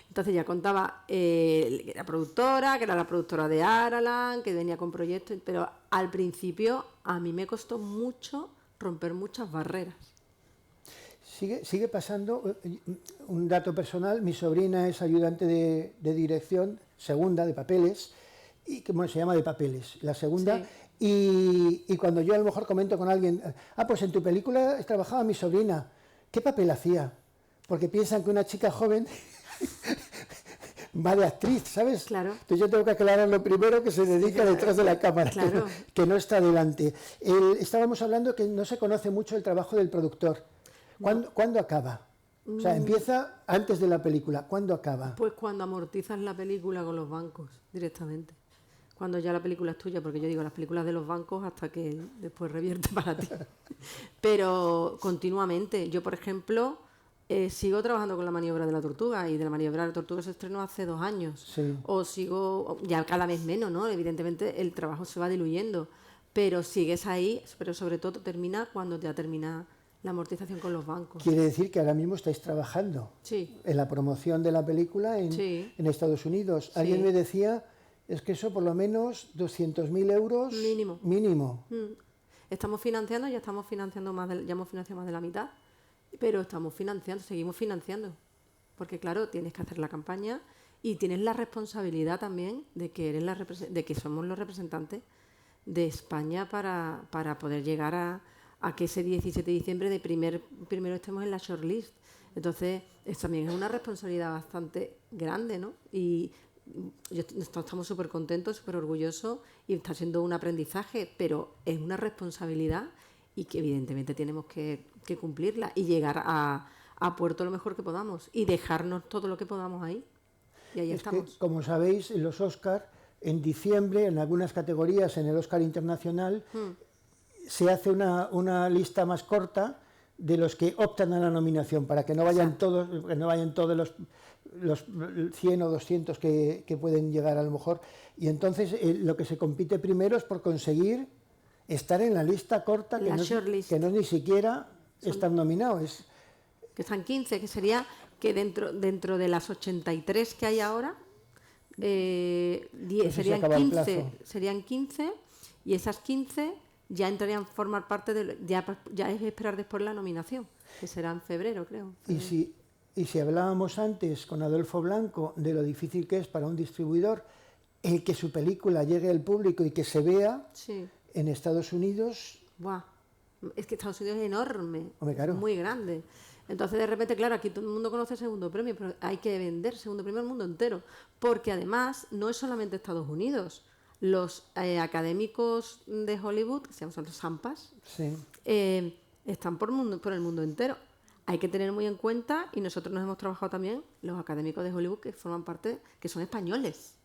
Entonces ya contaba que era productora, que era la productora de Aralan, que venía con proyectos, pero al principio a mí me costó mucho romper muchas barreras. Sigue pasando, un dato personal, mi sobrina es ayudante de dirección, segunda, de papeles, y como se llama de papeles, la segunda, sí. Y cuando yo a lo mejor comento con alguien, pues en tu película trabajaba mi sobrina, ¿qué papel hacía? Porque piensan que una chica joven va de actriz, ¿sabes? Claro. Entonces yo tengo que aclarar lo primero, que se dedica detrás de la cámara, claro, que no está delante. Estábamos hablando que no se conoce mucho el trabajo del productor. ¿Cuándo acaba? O sea, empieza antes de la película. ¿Cuándo acaba? Pues cuando amortizas la película con los bancos, directamente. Cuando ya la película es tuya, porque yo digo las películas de los bancos hasta que después revierte para ti. Pero continuamente. Yo, por ejemplo, sigo trabajando con La maniobra de la tortuga, y de La maniobra de la tortuga se estrenó hace 2 años. Sí. O sigo, ya cada vez menos, ¿no? Evidentemente el trabajo se va diluyendo, pero sigues ahí, pero sobre todo termina cuando ya termina la amortización con los bancos. Quiere decir que ahora mismo estáis trabajando en la promoción de la película en Estados Unidos. Alguien me decía, es que eso por lo menos 200.000 euros mínimo. Estamos financiando, ya hemos financiado más de la mitad, pero seguimos financiando, porque claro, tienes que hacer la campaña y tienes la responsabilidad también de que somos los representantes de España para poder llegar a que ese 17 de diciembre primero estemos en la shortlist. Entonces, también es una responsabilidad bastante grande, ¿no? Y estamos súper contentos, súper orgullosos, y está siendo un aprendizaje, pero es una responsabilidad y que evidentemente tenemos que cumplirla y llegar a puerto lo mejor que podamos y dejarnos todo lo que podamos ahí. Y ahí estamos. Que, como sabéis, en los Oscar, en diciembre, en algunas categorías, en el Oscar Internacional, se hace una lista más corta de los que optan a la nominación, para que no vayan todos, los 100 o 200 que pueden llegar a lo mejor. Y entonces lo que se compite primero es por conseguir estar en la lista corta, que no ni siquiera están nominados. Que están 15, que sería que dentro de las 83 que hay ahora, Pues se serían acaba el 15, plazo. serían 15, y esas 15 ya entrarían a formar parte de... Ya es esperar después la nominación, que será en febrero, creo. Y si hablábamos antes con Adolfo Blanco de lo difícil que es para un distribuidor el que su película llegue al público y que se vea, Sí. en Estados Unidos... Buah. Es que Estados Unidos es enorme, Hombre, claro. es muy grande. Entonces, de repente, claro, aquí todo el mundo conoce Segundo Premio, pero hay que vender Segundo Premio al mundo entero. Porque además, no es solamente Estados Unidos. Los académicos de Hollywood, que se llaman los AMPAs, Sí. están por el mundo entero. Hay que tener muy en cuenta, y nosotros nos hemos trabajado también, los académicos de Hollywood que forman parte, que son españoles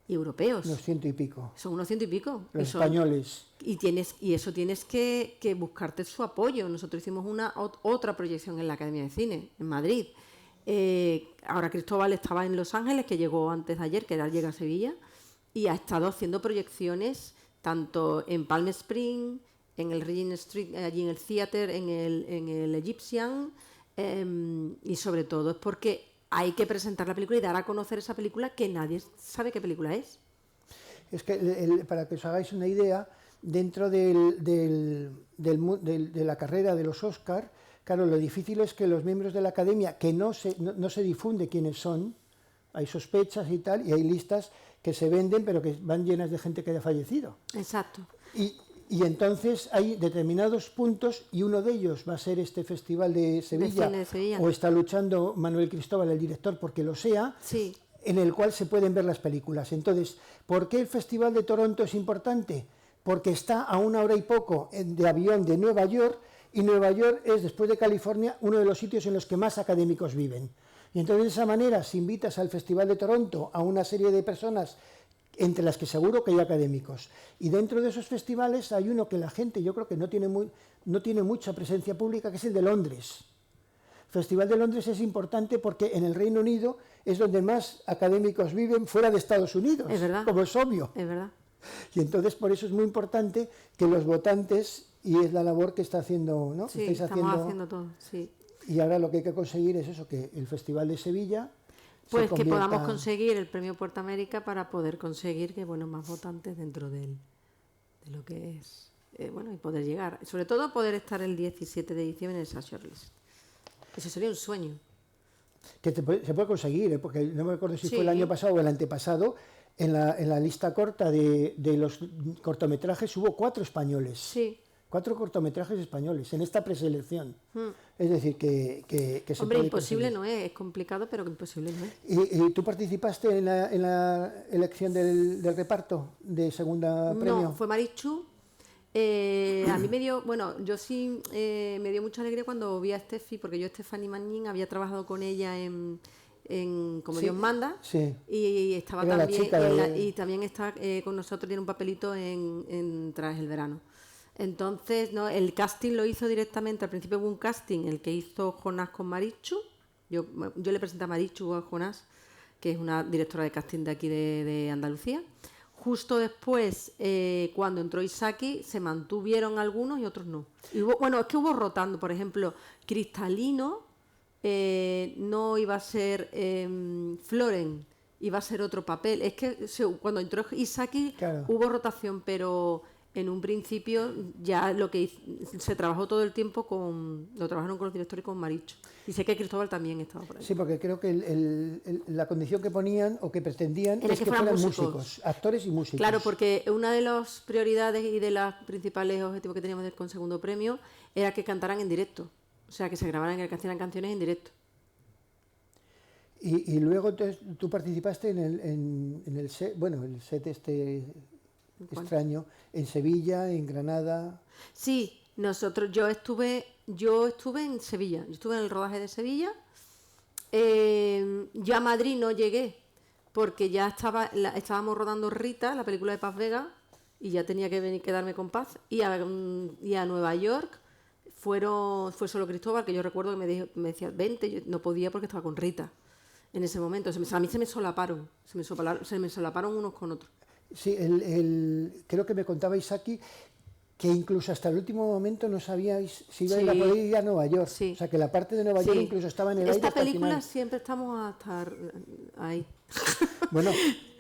y europeos. Unos 100 y pico. Son unos 100 y pico. Los españoles. Y eso tienes que buscarte su apoyo. Nosotros hicimos otra proyección en la Academia de Cine, en Madrid. Ahora Cristóbal estaba en Los Ángeles, que llegó antes de ayer, que ahora llega a Sevilla, y ha estado haciendo proyecciones tanto en Palm Springs, en el Regent Street, allí en el Theater, en el Egyptian, y sobre todo es porque hay que presentar la película y dar a conocer esa película, que nadie sabe qué película es. Es que, para que os hagáis una idea, dentro de la carrera de los Oscar, claro, lo difícil es que los miembros de la Academia, que no se difunde quiénes son, hay sospechas y tal, y hay listas que se venden, pero que van llenas de gente que haya fallecido. Exacto. Y entonces hay determinados puntos, y uno de ellos va a ser este Festival de Sevilla, cine de Sevilla. o está luchando Manuel Cristóbal, el director, porque lo sea, Sí. en el cual se pueden ver las películas. Entonces, ¿por qué el Festival de Toronto es importante? Porque está a 1 hora y poco de avión de Nueva York, y Nueva York es, después de California, uno de los sitios en los que más académicos viven. Y entonces, de esa manera, si invitas al Festival de Toronto a una serie de personas, entre las que seguro que hay académicos, y dentro de esos festivales hay uno que la gente, yo creo que no tiene mucha presencia pública, que es el de Londres. El Festival de Londres es importante porque en el Reino Unido es donde más académicos viven fuera de Estados Unidos, Es verdad. como es obvio. Es verdad. Y entonces por eso es muy importante que los votantes, y es la labor que está haciendo, ¿no? Sí, Estáis estamos haciendo todo, sí. Y ahora lo que hay que conseguir es eso, que el Festival de Sevilla Pues se que convierta... podamos conseguir el premio Puerto América para poder conseguir que más votantes dentro de lo que es, y poder llegar. Sobre todo poder estar el 17 de diciembre en esa shortlist. Eso sería un sueño. Que se puede conseguir, porque no me acuerdo si Sí. fue el año pasado o el antepasado, en la lista corta de los cortometrajes hubo 4 españoles. Sí. 4 cortometrajes españoles en esta preselección. Es decir, que se Hombre, puede imposible conseguir. no es complicado, pero que imposible no es. ¿Y tú participaste en la elección del reparto de segunda premio? No, fue Marichu. A mí me dio, yo sí me dio mucha alegría cuando vi a Steffi, porque yo, Stephanie Magnin, había trabajado con ella en Como Sí, Dios manda, sí. y estaba Era la también, chica y también está con nosotros, tiene un papelito en Tras el verano. Entonces, no, el casting lo hizo directamente. Al principio hubo un casting, el que hizo Jonás con Marichu. Yo le presenté a Marichu a Jonás, que es una directora de casting de aquí de Andalucía. Justo después, cuando entró Isaki, se mantuvieron algunos y otros no. Y es que hubo rotando. Por ejemplo, Cristalino no iba a ser Floren, iba a ser otro papel. Es que cuando entró Isaki, Claro. hubo rotación, pero en un principio ya se trabajó todo el tiempo lo trabajaron con los directores y con Marichu. Y sé que Cristóbal también estaba por ahí. Sí, porque creo que la condición que ponían o que pretendían Era es que que fueran fueran músicos, actores y músicos. Claro, porque una de las prioridades y de los principales objetivos que teníamos con Segundo Premio era que cantaran en directo. O sea, que se grabaran, que hicieran canciones en directo. Y luego entonces, tú participaste en el set, el set este extraño, en Sevilla, en Granada. Sí, yo estuve en Sevilla, yo estuve en el rodaje de Sevilla. Yo a Madrid no llegué porque ya estábamos rodando Rita, la película de Paz Vega, y ya tenía que quedarme con Paz. Y a Nueva York fue solo Cristóbal, que yo recuerdo que me decía, vente. Yo no podía porque estaba con Rita en ese momento. A mí se me solaparon unos con otros. Sí, creo que me contaba Isaki que incluso hasta el último momento no sabíais si ibais a Sí. poder ir a Nueva York. Sí. O sea, que la parte de Nueva York Sí. incluso estaba en el aire Esta hasta el película final. siempre estamos a estar ahí. Bueno,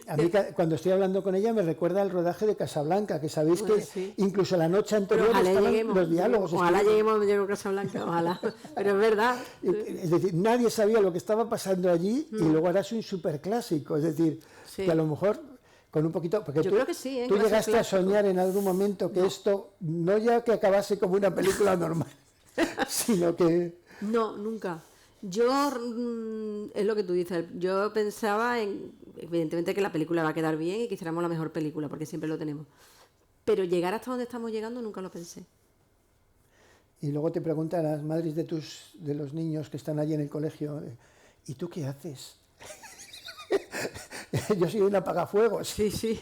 a mí cuando estoy hablando con ella me recuerda al rodaje de Casablanca, que sabéis Bueno, que sí. incluso la noche Pero anterior ojalá estaban lleguemos. los diálogos. Ojalá lleguemos a Casablanca, ojalá. Pero es verdad. Es decir, nadie sabía lo que estaba pasando allí y luego ahora es un superclásico. Es decir, Sí. que a lo mejor con un poquito... Porque Yo creo que sí, tú que va a ser llegaste a clásico. soñar en algún momento que esto no ya que acabase como una película normal, sino que... No, nunca. Yo, es lo que tú dices, yo pensaba evidentemente que la película va a quedar bien y que hiciéramos la mejor película, porque siempre lo tenemos. Pero llegar hasta donde estamos llegando nunca lo pensé. Y luego te preguntan las madres de los niños que están allí en el colegio, ¿y tú qué haces? Yo soy un apagafuegos. Sí, sí.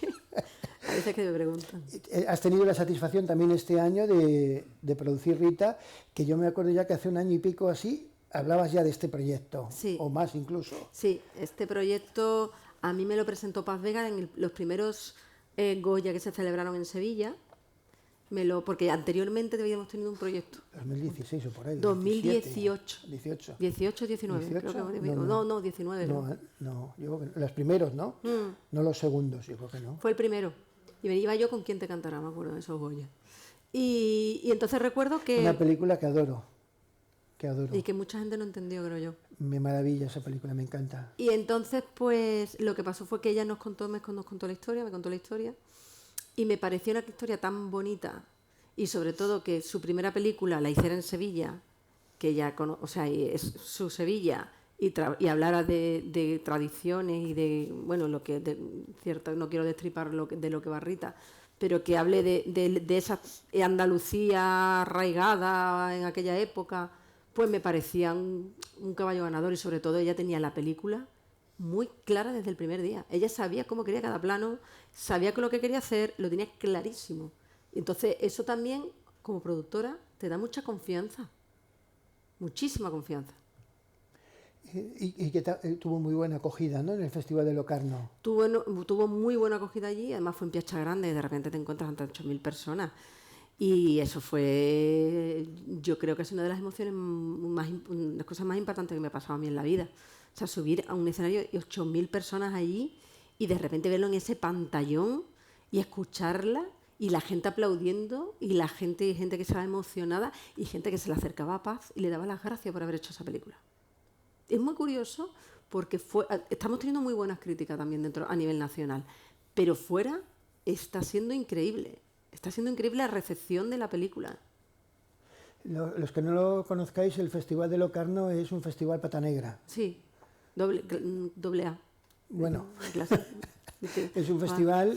A veces que me preguntan. Has tenido la satisfacción también este año de producir Rita, que yo me acuerdo ya que hace un año y pico así, hablabas ya de este proyecto, Sí. o más incluso. Sí, este proyecto a mí me lo presentó Paz Vega en los primeros Goya que se celebraron en Sevilla. Porque anteriormente habíamos tenido un proyecto. 2016 o por ahí. 2018. 18. 18, 19. 18, Creo que, no. no, 19. No, no, yo creo que los primeros, ¿no? No los segundos, yo creo que no. Fue el primero. Y me iba yo con Quién te cantará, me acuerdo de esos Goya. Y entonces recuerdo que... Una película que adoro, que adoro. Y que mucha gente no entendió, creo yo. Me maravilla esa película, me encanta. Y entonces, pues, lo que pasó fue que ella nos contó la historia, me contó la historia, y me pareció una historia tan bonita, y sobre todo que su primera película la hiciera en Sevilla, que ella, o sea, es su Sevilla, y hablara de tradiciones y de, bueno, cierto, no quiero destripar de lo que va Rita, pero que hable de esa Andalucía arraigada en aquella época, pues me parecía un caballo ganador, y sobre todo ella tenía la película muy clara desde el primer día. Ella sabía cómo quería cada plano, sabía lo que quería hacer, lo tenía clarísimo. Entonces eso también, como productora, te da mucha confianza, muchísima confianza. Y que tuvo muy buena acogida, ¿no? En el Festival de Locarno. Tuvo muy buena acogida allí, además fue en Piazza Grande y de repente te encuentras ante 8.000 personas. Y eso fue, yo creo que es una de las emociones las cosas más importantes que me ha pasado a mí en la vida. O sea, subir a un escenario y 8.000 personas allí y de repente verlo en ese pantallón y escucharla y la gente aplaudiendo y gente que estaba emocionada y gente que se le acercaba a Paz y le daba las gracias por haber hecho esa película. Es muy curioso porque estamos teniendo muy buenas críticas también a nivel nacional, pero fuera está siendo increíble. Está siendo increíble la recepción de la película. Los que no lo conozcáis, el Festival de Locarno es un festival pata negra. Sí, doble A. Bueno, Clase. es un festival,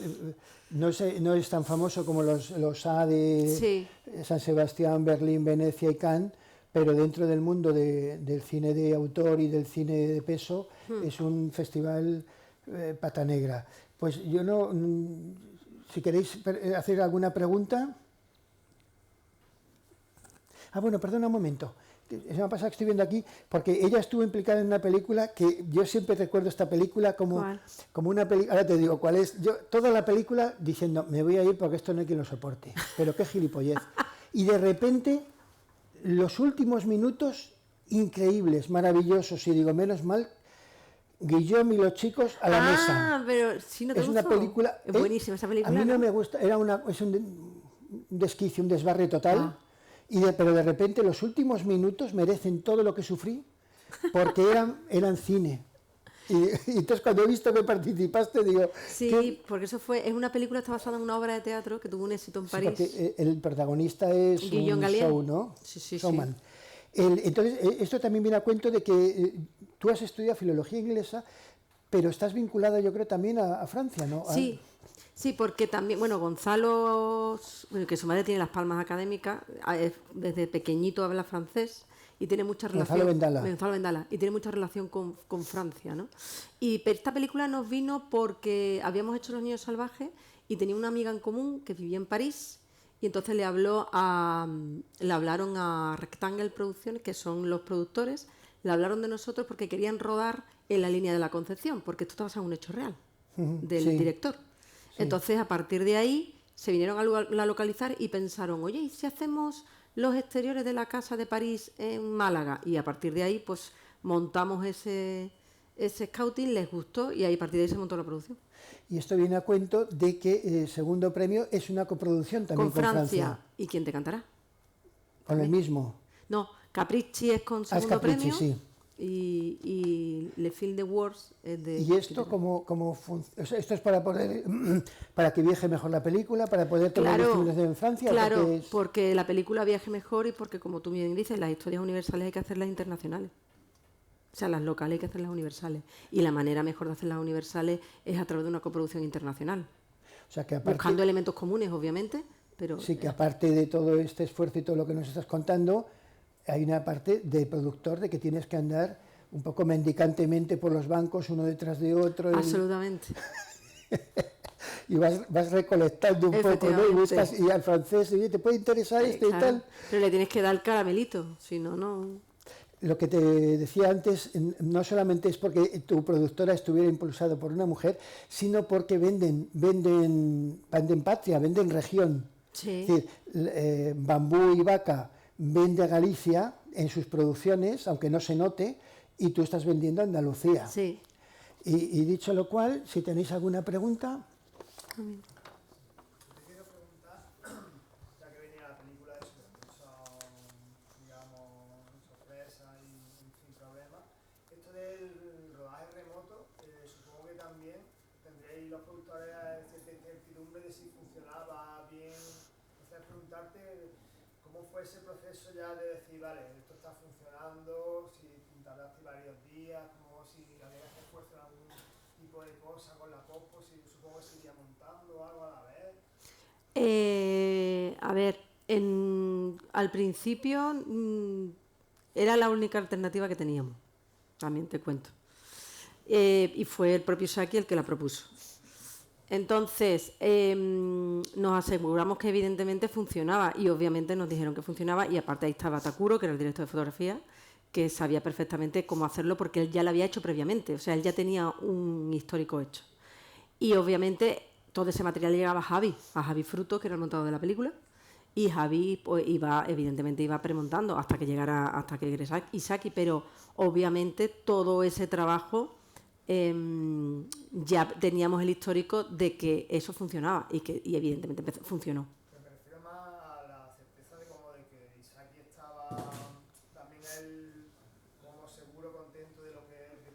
no es tan famoso como los A de Sí. San Sebastián, Berlín, Venecia y Cannes, pero dentro del mundo del cine de autor y del cine de peso es un festival pata negra. Pues yo no... Si queréis hacer alguna pregunta. Bueno, perdona un momento. Se me ha pasado que estoy viendo aquí, porque ella estuvo implicada en una película que yo siempre recuerdo esta película como una película. Ahora te digo cuál es. Yo toda la película diciendo, me voy a ir porque esto no hay quien lo soporte. Pero qué gilipollez. Y de repente, los últimos minutos, increíbles, maravillosos. Y digo, menos mal, Guillaume y los chicos a la mesa. Pero si no te Es una gustó. película... Es buenísima esa película. A mí no me gusta, es un desquicio, un desbarre total, pero de repente los últimos minutos merecen todo lo que sufrí, porque eran cine. Y entonces cuando he visto que participaste, digo... Sí, porque es una película que está basada en una obra de teatro que tuvo un éxito en París. Porque el protagonista es Guillaume un Gallienne. show, ¿no? Sí. Showman. Entonces, esto también viene a cuento de que tú has estudiado filología inglesa, pero estás vinculada, yo creo, también a Francia, ¿no? Sí, porque también, Gonzalo, que su madre tiene las palmas académicas, desde pequeñito habla francés y tiene mucha relación... Gonzalo Vendala. Y tiene mucha relación con Francia, ¿no? Pero esta película nos vino porque habíamos hecho Los Niños Salvajes y tenía una amiga en común que vivía en París. Y entonces le hablaron a Rectangle Producciones, que son los productores, le hablaron de nosotros porque querían rodar en la línea de la Concepción, porque esto está basado en un hecho real del director. Sí. Entonces, a partir de ahí, se vinieron a localizar y pensaron, oye, ¿y si hacemos los exteriores de la casa de París en Málaga? Y a partir de ahí, pues montamos ese scouting, les gustó y ahí a partir de ahí se montó la producción. Y esto viene a cuento de que Segundo Premio es una coproducción también con Francia. ¿Y quién te cantará? Con el mismo. No, Capricci es con Segundo Capricci, Premio. Sí. Y Le Fil de Wars es de... ¿Y esto cómo funciona? O sea, ¿esto es para que viaje mejor la película, para poder tener distribución en Francia? Claro, porque la película viaje mejor y porque, como tú bien dices, las historias universales hay que hacerlas internacionales. O sea, las locales hay que hacerlas universales. Y la manera mejor de hacerlas universales es a través de una coproducción internacional. O sea, que aparte, buscando elementos comunes, obviamente, pero... Sí, que aparte de todo este esfuerzo y todo lo que nos estás contando, hay una parte de productor de que tienes que andar un poco mendicantemente por los bancos, uno detrás de otro. Absolutamente. Y vas recolectando un poco, ¿no? Y buscas, y al francés, oye, ¿te puede interesar esto claro, y tal? Pero le tienes que dar el caramelito, si no, no... Lo que te decía antes, no solamente es porque tu productora estuviera impulsada por una mujer, sino porque venden patria, venden región. Sí. Es decir, Bambú y Vaca vende a Galicia en sus producciones, aunque no se note, y tú estás vendiendo a Andalucía. Sí. Y dicho lo cual, si tenéis alguna pregunta... Ese proceso ya de decir, vale, esto está funcionando, si tardaste varios días, como si había que hacer esfuerzo en algún tipo de cosa con la pospo, si supongo que se iría montando algo a la vez. A ver, al principio era la única alternativa que teníamos, también te cuento. Y fue el propio Saki el que la propuso. Entonces, nos aseguramos que evidentemente funcionaba y obviamente nos dijeron que funcionaba y aparte ahí estaba Takuro, que era el director de fotografía, que sabía perfectamente cómo hacerlo porque él ya lo había hecho previamente, o sea, él ya tenía un histórico hecho. Y obviamente todo ese material llegaba a Javi Fruto, que era el montador de la película, y Javi pues, evidentemente iba premontando hasta que llegara Isaki, pero obviamente todo ese trabajo... ya teníamos el histórico de que eso funcionaba y evidentemente funcionó. Me refiero más a la certeza de que Isaki estaba también él como seguro, contento de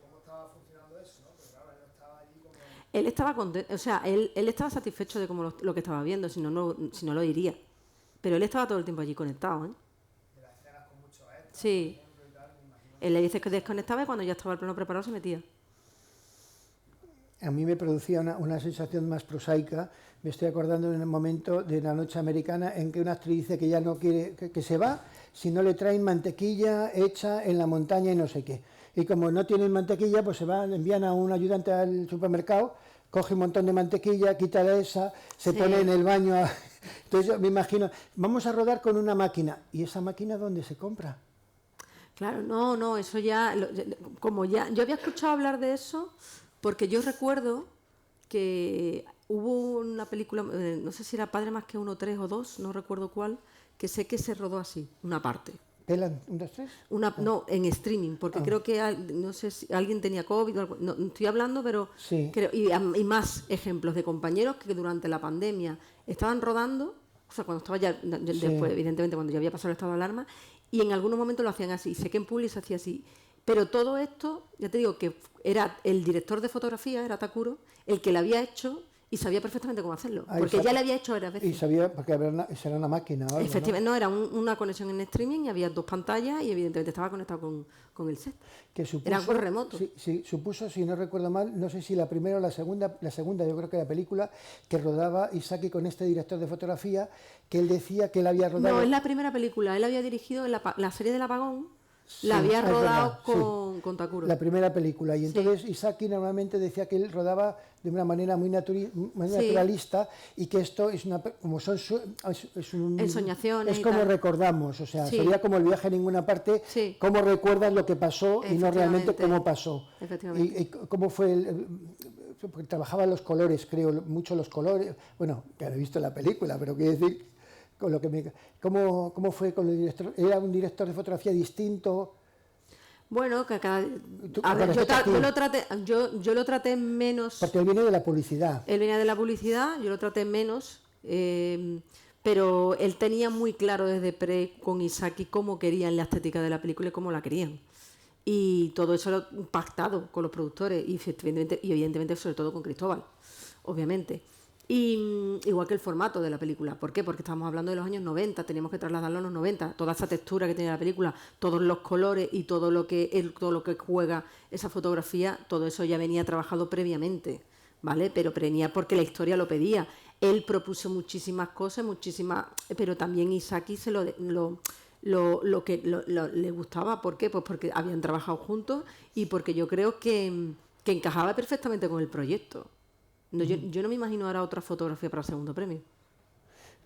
cómo estaba funcionando eso, ¿no? Porque claro, él no estaba allí como... Él estaba contento, o sea, él estaba satisfecho de cómo lo que estaba viendo, si no lo diría. Pero él estaba todo el tiempo allí conectado, ¿eh? De las escenas con mucho extra, sí. Por ejemplo, y tal, me imagino. Él le dice que desconectaba y cuando ya estaba el plano preparado se metía. A mí me producía una sensación más prosaica. Me estoy acordando en el momento de La Noche Americana en que una actriz dice que ya no quiere, que se va si no le traen mantequilla hecha en la montaña y no sé qué. Y como no tienen mantequilla, pues se van, envían a un ayudante al supermercado, coge un montón de mantequilla, quita esa, se pone en el baño. Entonces yo me imagino, vamos a rodar con una máquina. ¿Y esa máquina dónde se compra? Claro, no, eso ya, yo había escuchado hablar de eso. Porque yo recuerdo que hubo una película, no sé si era Padre más que uno, 3 o 2, no recuerdo cuál, que sé que se rodó así, una parte. ¿Pelan 1, 2, 3? No, en streaming, porque creo que, no sé si alguien tenía COVID o algo, no estoy hablando, pero sí. Creo, y más ejemplos de compañeros que durante la pandemia estaban rodando, o sea, cuando estaba ya, después, evidentemente, cuando ya había pasado el estado de alarma, y en algunos momentos lo hacían así, sé que en Publi se hacía así. Pero todo esto, ya te digo, que era el director de fotografía, era Takuro, el que lo había hecho y sabía perfectamente cómo hacerlo. Porque ya lo había hecho varias veces. Y sabía, porque era una máquina. Algo, efectivamente, no, era una conexión en streaming y había 2 pantallas y evidentemente estaba conectado con el set. Que supuso, era por remoto. Sí, supuso, si no recuerdo mal, no sé si la primera o la segunda, yo creo que la película que rodaba Isaki con este director de fotografía, que él decía que él había rodado... No, es la primera película. Él había dirigido la serie del apagón. Sí, la había rodado verdad, con Takuro. La primera película. Y entonces Isaki normalmente decía que él rodaba de una manera muy naturalista y que esto es como son ensoñaciones. Es como recordamos, o sea, sería como el viaje a ninguna parte, cómo recuerdas lo que pasó y no realmente cómo pasó. Efectivamente. Y cómo fue porque trabajaba los colores, creo, mucho los colores. Bueno, ya lo he visto en la película, pero quiero decir, con lo que ¿cómo fue con el director? ¿Era un director de fotografía distinto? Bueno, que cada... Tú- A ver, con respecto a ti. yo lo traté menos... Porque él viene de la publicidad. Él venía de la publicidad, yo lo traté menos, pero él tenía muy claro desde con Isaki cómo querían la estética de la película y cómo la querían. Y todo eso lo pactado con los productores y evidentemente sobre todo con Cristóbal, obviamente. Y igual que el formato de la película. ¿Por qué? Porque estamos hablando de los años 90, teníamos que trasladarlo a los 90. Toda esa textura que tiene la película, todos los colores y todo lo que juega esa fotografía, todo eso ya venía trabajado previamente, ¿vale? Pero venía porque la historia lo pedía. Él propuso muchísimas cosas, pero también Isaki se le gustaba. ¿Por qué? Pues porque habían trabajado juntos y porque yo creo que encajaba perfectamente con el proyecto. No, yo no me imagino ahora otra fotografía para el segundo premio.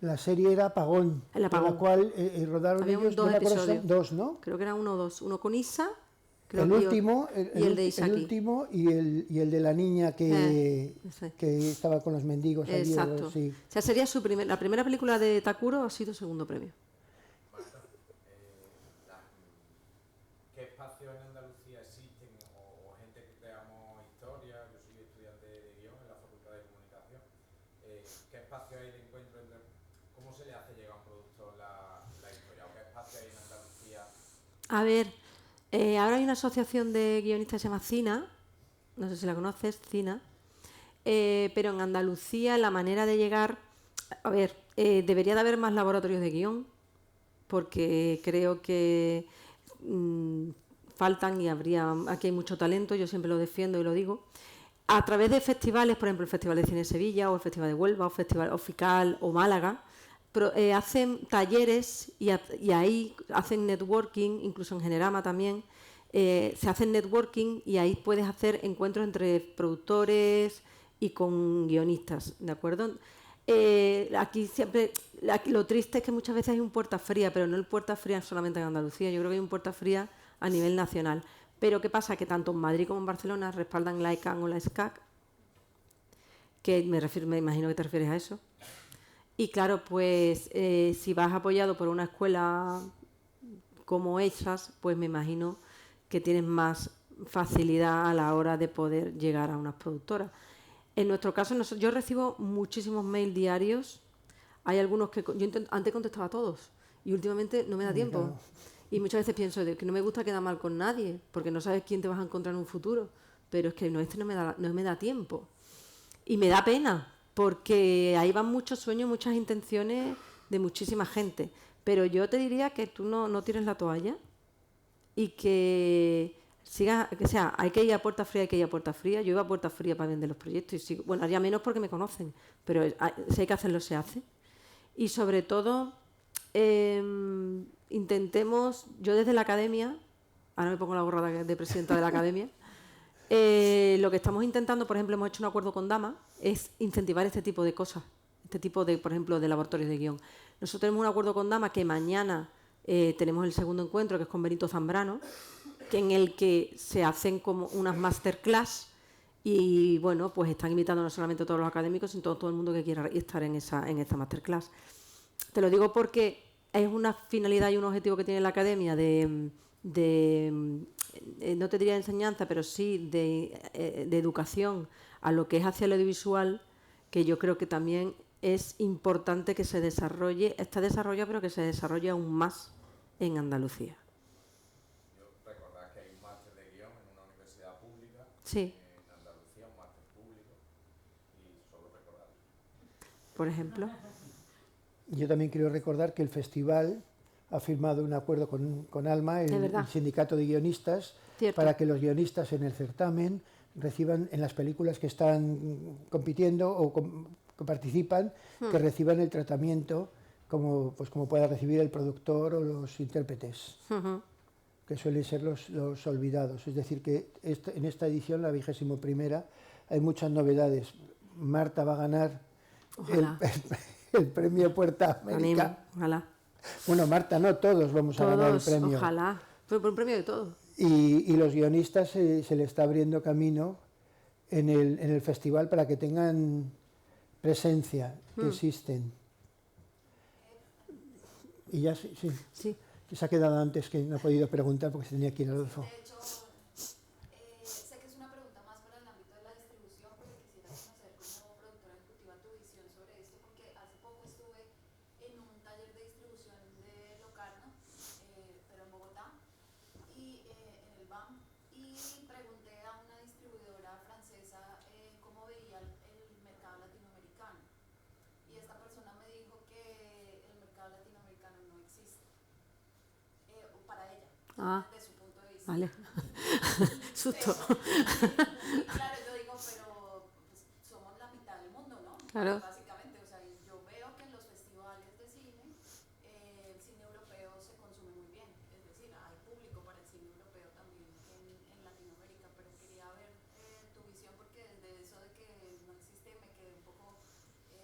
La serie era Apagón, El Apagón. en la cual rodaron Había ellos, dos no me acuerdo, episodios. dos, ¿no? Creo que era uno o dos. Uno con Isa, creo El que último, y el de el Isaki. último y el de la niña Ese. que estaba con los mendigos allí, Exacto. sí. O sea, sería la primera película de Takuro ha sido segundo premio. ¿Qué espacios en Andalucía existen o gente que creamos historia? Yo soy estudiante de guión en la Facultad de Comunicación. ¿Qué espacio hay de encuentro entre cómo se le hace llegar a un productor la historia? ¿O qué espacio hay en Andalucía? A ver, ahora hay una asociación de guionistas que se llama CINA, no sé si la conoces, CINA, pero en Andalucía la manera de llegar, a ver, debería de haber más laboratorios de guión, porque creo que faltan y aquí hay mucho talento, yo siempre lo defiendo y lo digo. A través de festivales, por ejemplo el Festival de Cine de Sevilla o el Festival de Huelva o Festival Ofical o Málaga, hacen talleres y ahí hacen networking, incluso en Generama también, se hacen networking y ahí puedes hacer encuentros entre productores y con guionistas, ¿de acuerdo? Aquí lo triste es que muchas veces hay un puerta fría, pero no el puerta fría solamente en Andalucía, yo creo que hay un puerta fría a nivel nacional. Pero ¿qué pasa? Que tanto en Madrid como en Barcelona respaldan la ECAN o la SCAC, que me imagino que te refieres a eso. Y claro, pues si vas apoyado por una escuela como esas, pues me imagino que tienes más facilidad a la hora de poder llegar a unas productoras. En nuestro caso, yo recibo muchísimos mails diarios. Hay algunos que antes contestaba a todos y últimamente no me da tiempo. Claro. Y muchas veces pienso de que no me gusta quedar mal con nadie, porque no sabes quién te vas a encontrar en un futuro. Pero es que no me da tiempo. Y me da pena, porque ahí van muchos sueños, muchas intenciones de muchísima gente. Pero yo te diría que tú no tires la toalla y que sigas, que sea, hay que ir a puerta fría, Yo iba a puerta fría para vender los proyectos y sigo, bueno, haría menos porque me conocen, pero si hay que hacerlo, se hace. Y sobre todo, intentemos, yo desde la academia, ahora me pongo la gorra de presidenta de la academia, lo que estamos intentando, por ejemplo, hemos hecho un acuerdo con Dama, es incentivar este tipo de cosas, este tipo de, por ejemplo, de laboratorios de guión. Nosotros tenemos un acuerdo con Dama que mañana tenemos el segundo encuentro, que es con Benito Zambrano, en el que se hacen como unas masterclass y, bueno, pues están invitando no solamente a todos los académicos, sino a todo el mundo que quiera estar en esta masterclass. Te lo digo porque es una finalidad y un objetivo que tiene la academia no te diría de enseñanza, pero sí de educación a lo que es hacia el audiovisual, que yo creo que también es importante que se desarrolle, está desarrollado, pero que se desarrolle aún más en Andalucía. Yo recordar que hay un máster de guión en una universidad pública, Sí, en Andalucía, un máster público, y solo recordar. por ejemplo. Yo también quiero recordar que el festival ha firmado un acuerdo con ALMA, el sindicato de guionistas, Cierto. para que los guionistas en el certamen reciban, en las películas que están compitiendo o que participan, que reciban el tratamiento como pueda recibir el productor o los intérpretes, que suelen ser los olvidados. Es decir, que en esta edición, la 21ª, hay muchas novedades. Marta va a ganar el premio Puerta América. Ojalá. Bueno, Marta, no todos vamos a ganar el premio. Ojalá. Pero por un premio de todo. Y los guionistas se le está abriendo camino en el festival para que tengan presencia, que existen. Y ya sí, Sí. que se ha quedado antes, que no he podido preguntar porque se tenía que ir Adolfo. De hecho, sé que es una pregunta más para el ámbito de la distribución, pero quisiera conocer como productora ejecutiva tu visión sobre esto, porque hace poco estuve en un taller de distribución de Locarno, pero en Bogotá, y en el BAM, y pregunté a una distribuidora francesa cómo veía el mercado latinoamericano. Y esta persona me dijo que el mercado latinoamericano no existe, para ella, desde su punto de vista. Vale. Susto. Y claro, yo digo, pero pues, somos la mitad del mundo, ¿no? Claro. Básicamente, o sea, yo veo que en los festivales de cine, el cine europeo se consume muy bien. Es decir, hay público para el cine europeo también en Latinoamérica, pero quería ver tu visión porque desde eso de que no existe me quedé un poco... y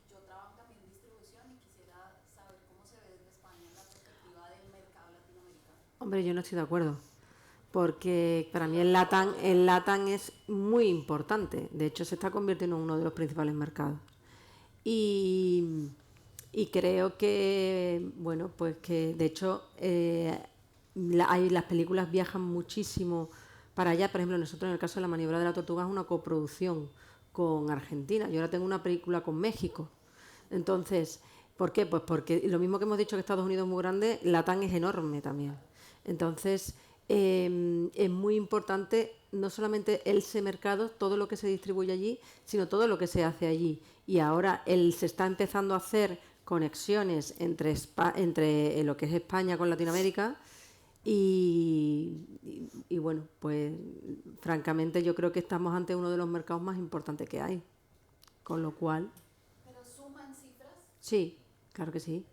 yo trabajo también en distribución y quisiera saber cómo se ve desde España la perspectiva del mercado latinoamericano. Hombre, yo no estoy de acuerdo, porque para mí el LATAM es muy importante. De hecho, se está convirtiendo en uno de los principales mercados. Y creo que, bueno, pues que de hecho las películas viajan muchísimo para allá. Por ejemplo, nosotros en el caso de La maniobra de la tortuga es una coproducción con Argentina. Yo ahora tengo una película con México. Entonces, ¿por qué? Pues porque lo mismo que hemos dicho que Estados Unidos es muy grande, LATAM es enorme también. Entonces, es muy importante no solamente ese mercado, todo lo que se distribuye allí, sino todo lo que se hace allí. Y ahora se está empezando a hacer conexiones entre lo que es España con Latinoamérica y bueno, pues francamente yo creo que estamos ante uno de los mercados más importantes que hay. Con lo cual... ¿Pero suman cifras? Sí, claro que sí.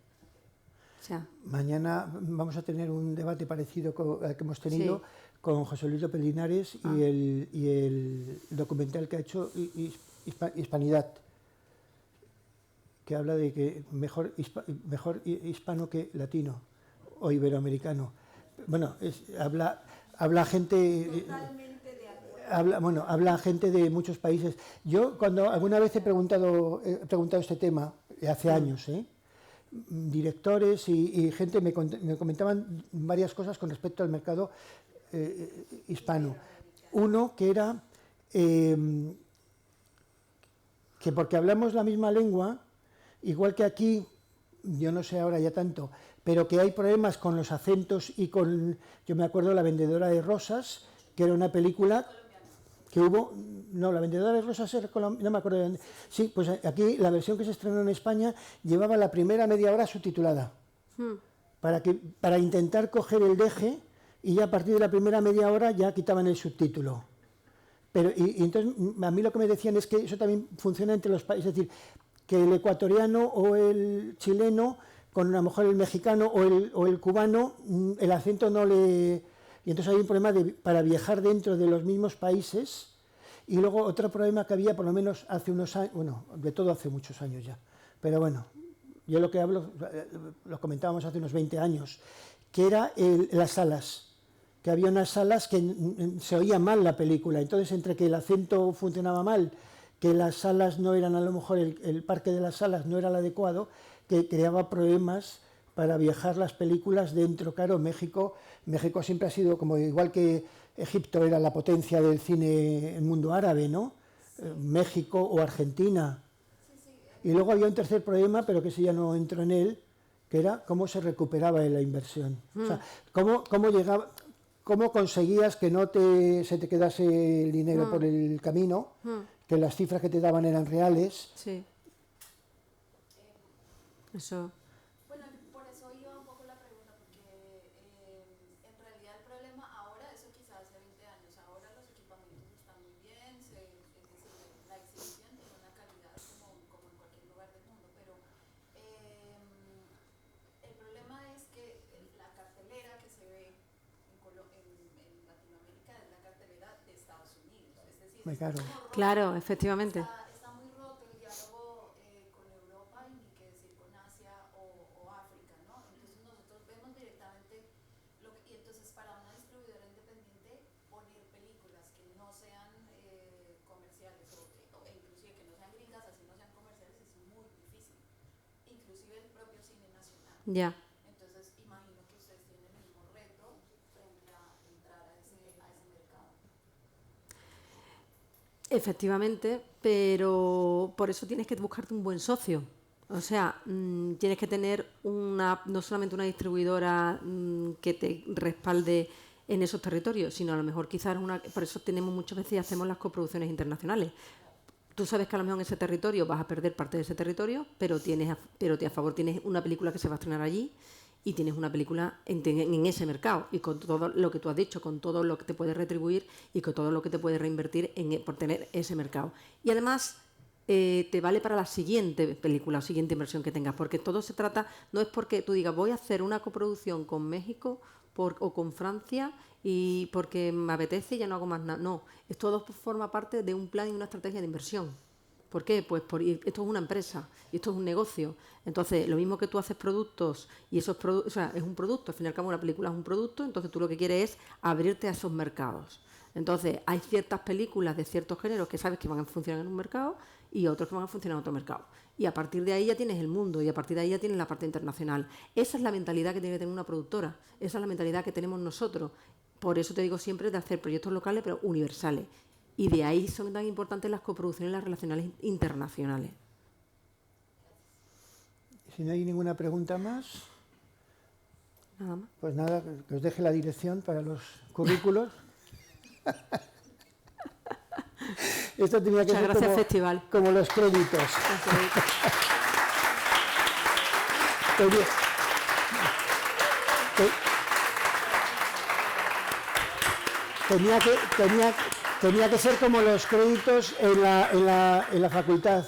O sea, Mañana vamos a tener un debate parecido al que hemos tenido Sí. con José Luis López Linares y el documental que ha hecho Hispanidad, que habla de que mejor hispano que latino o iberoamericano. Bueno, habla gente... Habla gente de muchos países. Yo cuando alguna vez he preguntado este tema, hace años, directores y gente me comentaban varias cosas con respecto al mercado hispano. Uno que era que porque hablamos la misma lengua, igual que aquí, yo no sé ahora ya tanto, pero que hay problemas con los acentos y con... Yo me acuerdo La vendedora de rosas, que era una película que hubo... No, La vendedora de rosas era no me acuerdo de dónde. Sí, pues aquí la versión que se estrenó en España llevaba la primera media hora subtitulada, para intentar coger el deje y ya a partir de la primera media hora ya quitaban el subtítulo. Pero, y entonces a mí lo que me decían es que eso también funciona entre los países, es decir, que el ecuatoriano o el chileno, con a lo mejor el mexicano o el cubano, el acento no le... Y entonces hay un problema para viajar dentro de los mismos países. Y luego otro problema que había, por lo menos hace unos años, bueno, de todo hace muchos años ya, pero bueno, yo lo que hablo, lo comentábamos hace unos 20 años, que era las salas, que había unas salas que se oía mal la película, entonces entre que el acento funcionaba mal, que las salas no eran, a lo mejor el parque de las salas no era el adecuado, que creaba problemas para viajar las películas dentro. Claro, México siempre ha sido como igual que Egipto era la potencia del cine en el mundo árabe, ¿no? México o Argentina. Y luego había un tercer problema, pero que ese ya no entro en él, que era cómo se recuperaba la inversión. O sea, cómo conseguías que no se te quedase el dinero por el camino, que las cifras que te daban eran reales. sí. Eso... Bueno, por eso iba un poco la pregunta, porque en realidad el problema ahora, eso quizás hace 20 años, ahora los equipamientos están muy bien, es decir, la exhibición tiene una calidad como en cualquier lugar del mundo, pero el problema es que la cartelera que se ve en Latinoamérica es la cartelera de Estados Unidos, es decir, Claro. Claro, efectivamente. está muy roto el diálogo con Europa y ni qué decir con Asia o África, ¿no? Entonces nosotros vemos directamente y entonces para una distribuidora independiente poner películas que no sean Ya. Entonces, imagino que ustedes tienen el mismo reto frente a entrar a ese mercado. Efectivamente, pero por eso tienes que buscarte un buen socio. O sea, tienes que tener no solamente una distribuidora que te respalde en esos territorios, sino a lo mejor quizás por eso tenemos muchas veces y hacemos las coproducciones internacionales. Tú sabes que a lo mejor en ese territorio vas a perder parte de ese territorio, pero a favor tienes una película que se va a estrenar allí y tienes una película en ese mercado, y con todo lo que tú has dicho, con todo lo que te puede retribuir y con todo lo que te puede reinvertir por tener ese mercado. Y además te vale para la siguiente película o siguiente inversión que tengas, porque todo se trata, no es porque tú digas voy a hacer una coproducción con México o con Francia y porque me apetece y ya no hago más nada. No, todo forma parte de un plan y una estrategia de inversión. ¿Por qué? Pues esto es una empresa y esto es un negocio. Entonces, lo mismo que tú haces productos y esos productos, o sea, es un producto, al fin y al cabo una película es un producto, entonces tú lo que quieres es abrirte a esos mercados. Entonces, hay ciertas películas de ciertos géneros que sabes que van a funcionar en un mercado y otros que van a funcionar en otro mercado. Y a partir de ahí ya tienes el mundo y a partir de ahí ya tienes la parte internacional. Esa es la mentalidad que tiene que tener una productora, esa es la mentalidad que tenemos nosotros. Por eso te digo siempre de hacer proyectos locales pero universales. Y de ahí son tan importantes las coproducciones y las relaciones internacionales. Si no hay ninguna pregunta más, Nada más. pues nada, que os deje la dirección para los currículos. Esto tenía que Muchas ser gracias, Festival. como los créditos. Tenía que ser como los créditos en la facultad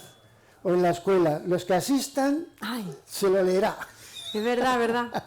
o en la escuela. Los que asistan, Ay, se lo leerá. es verdad, verdad.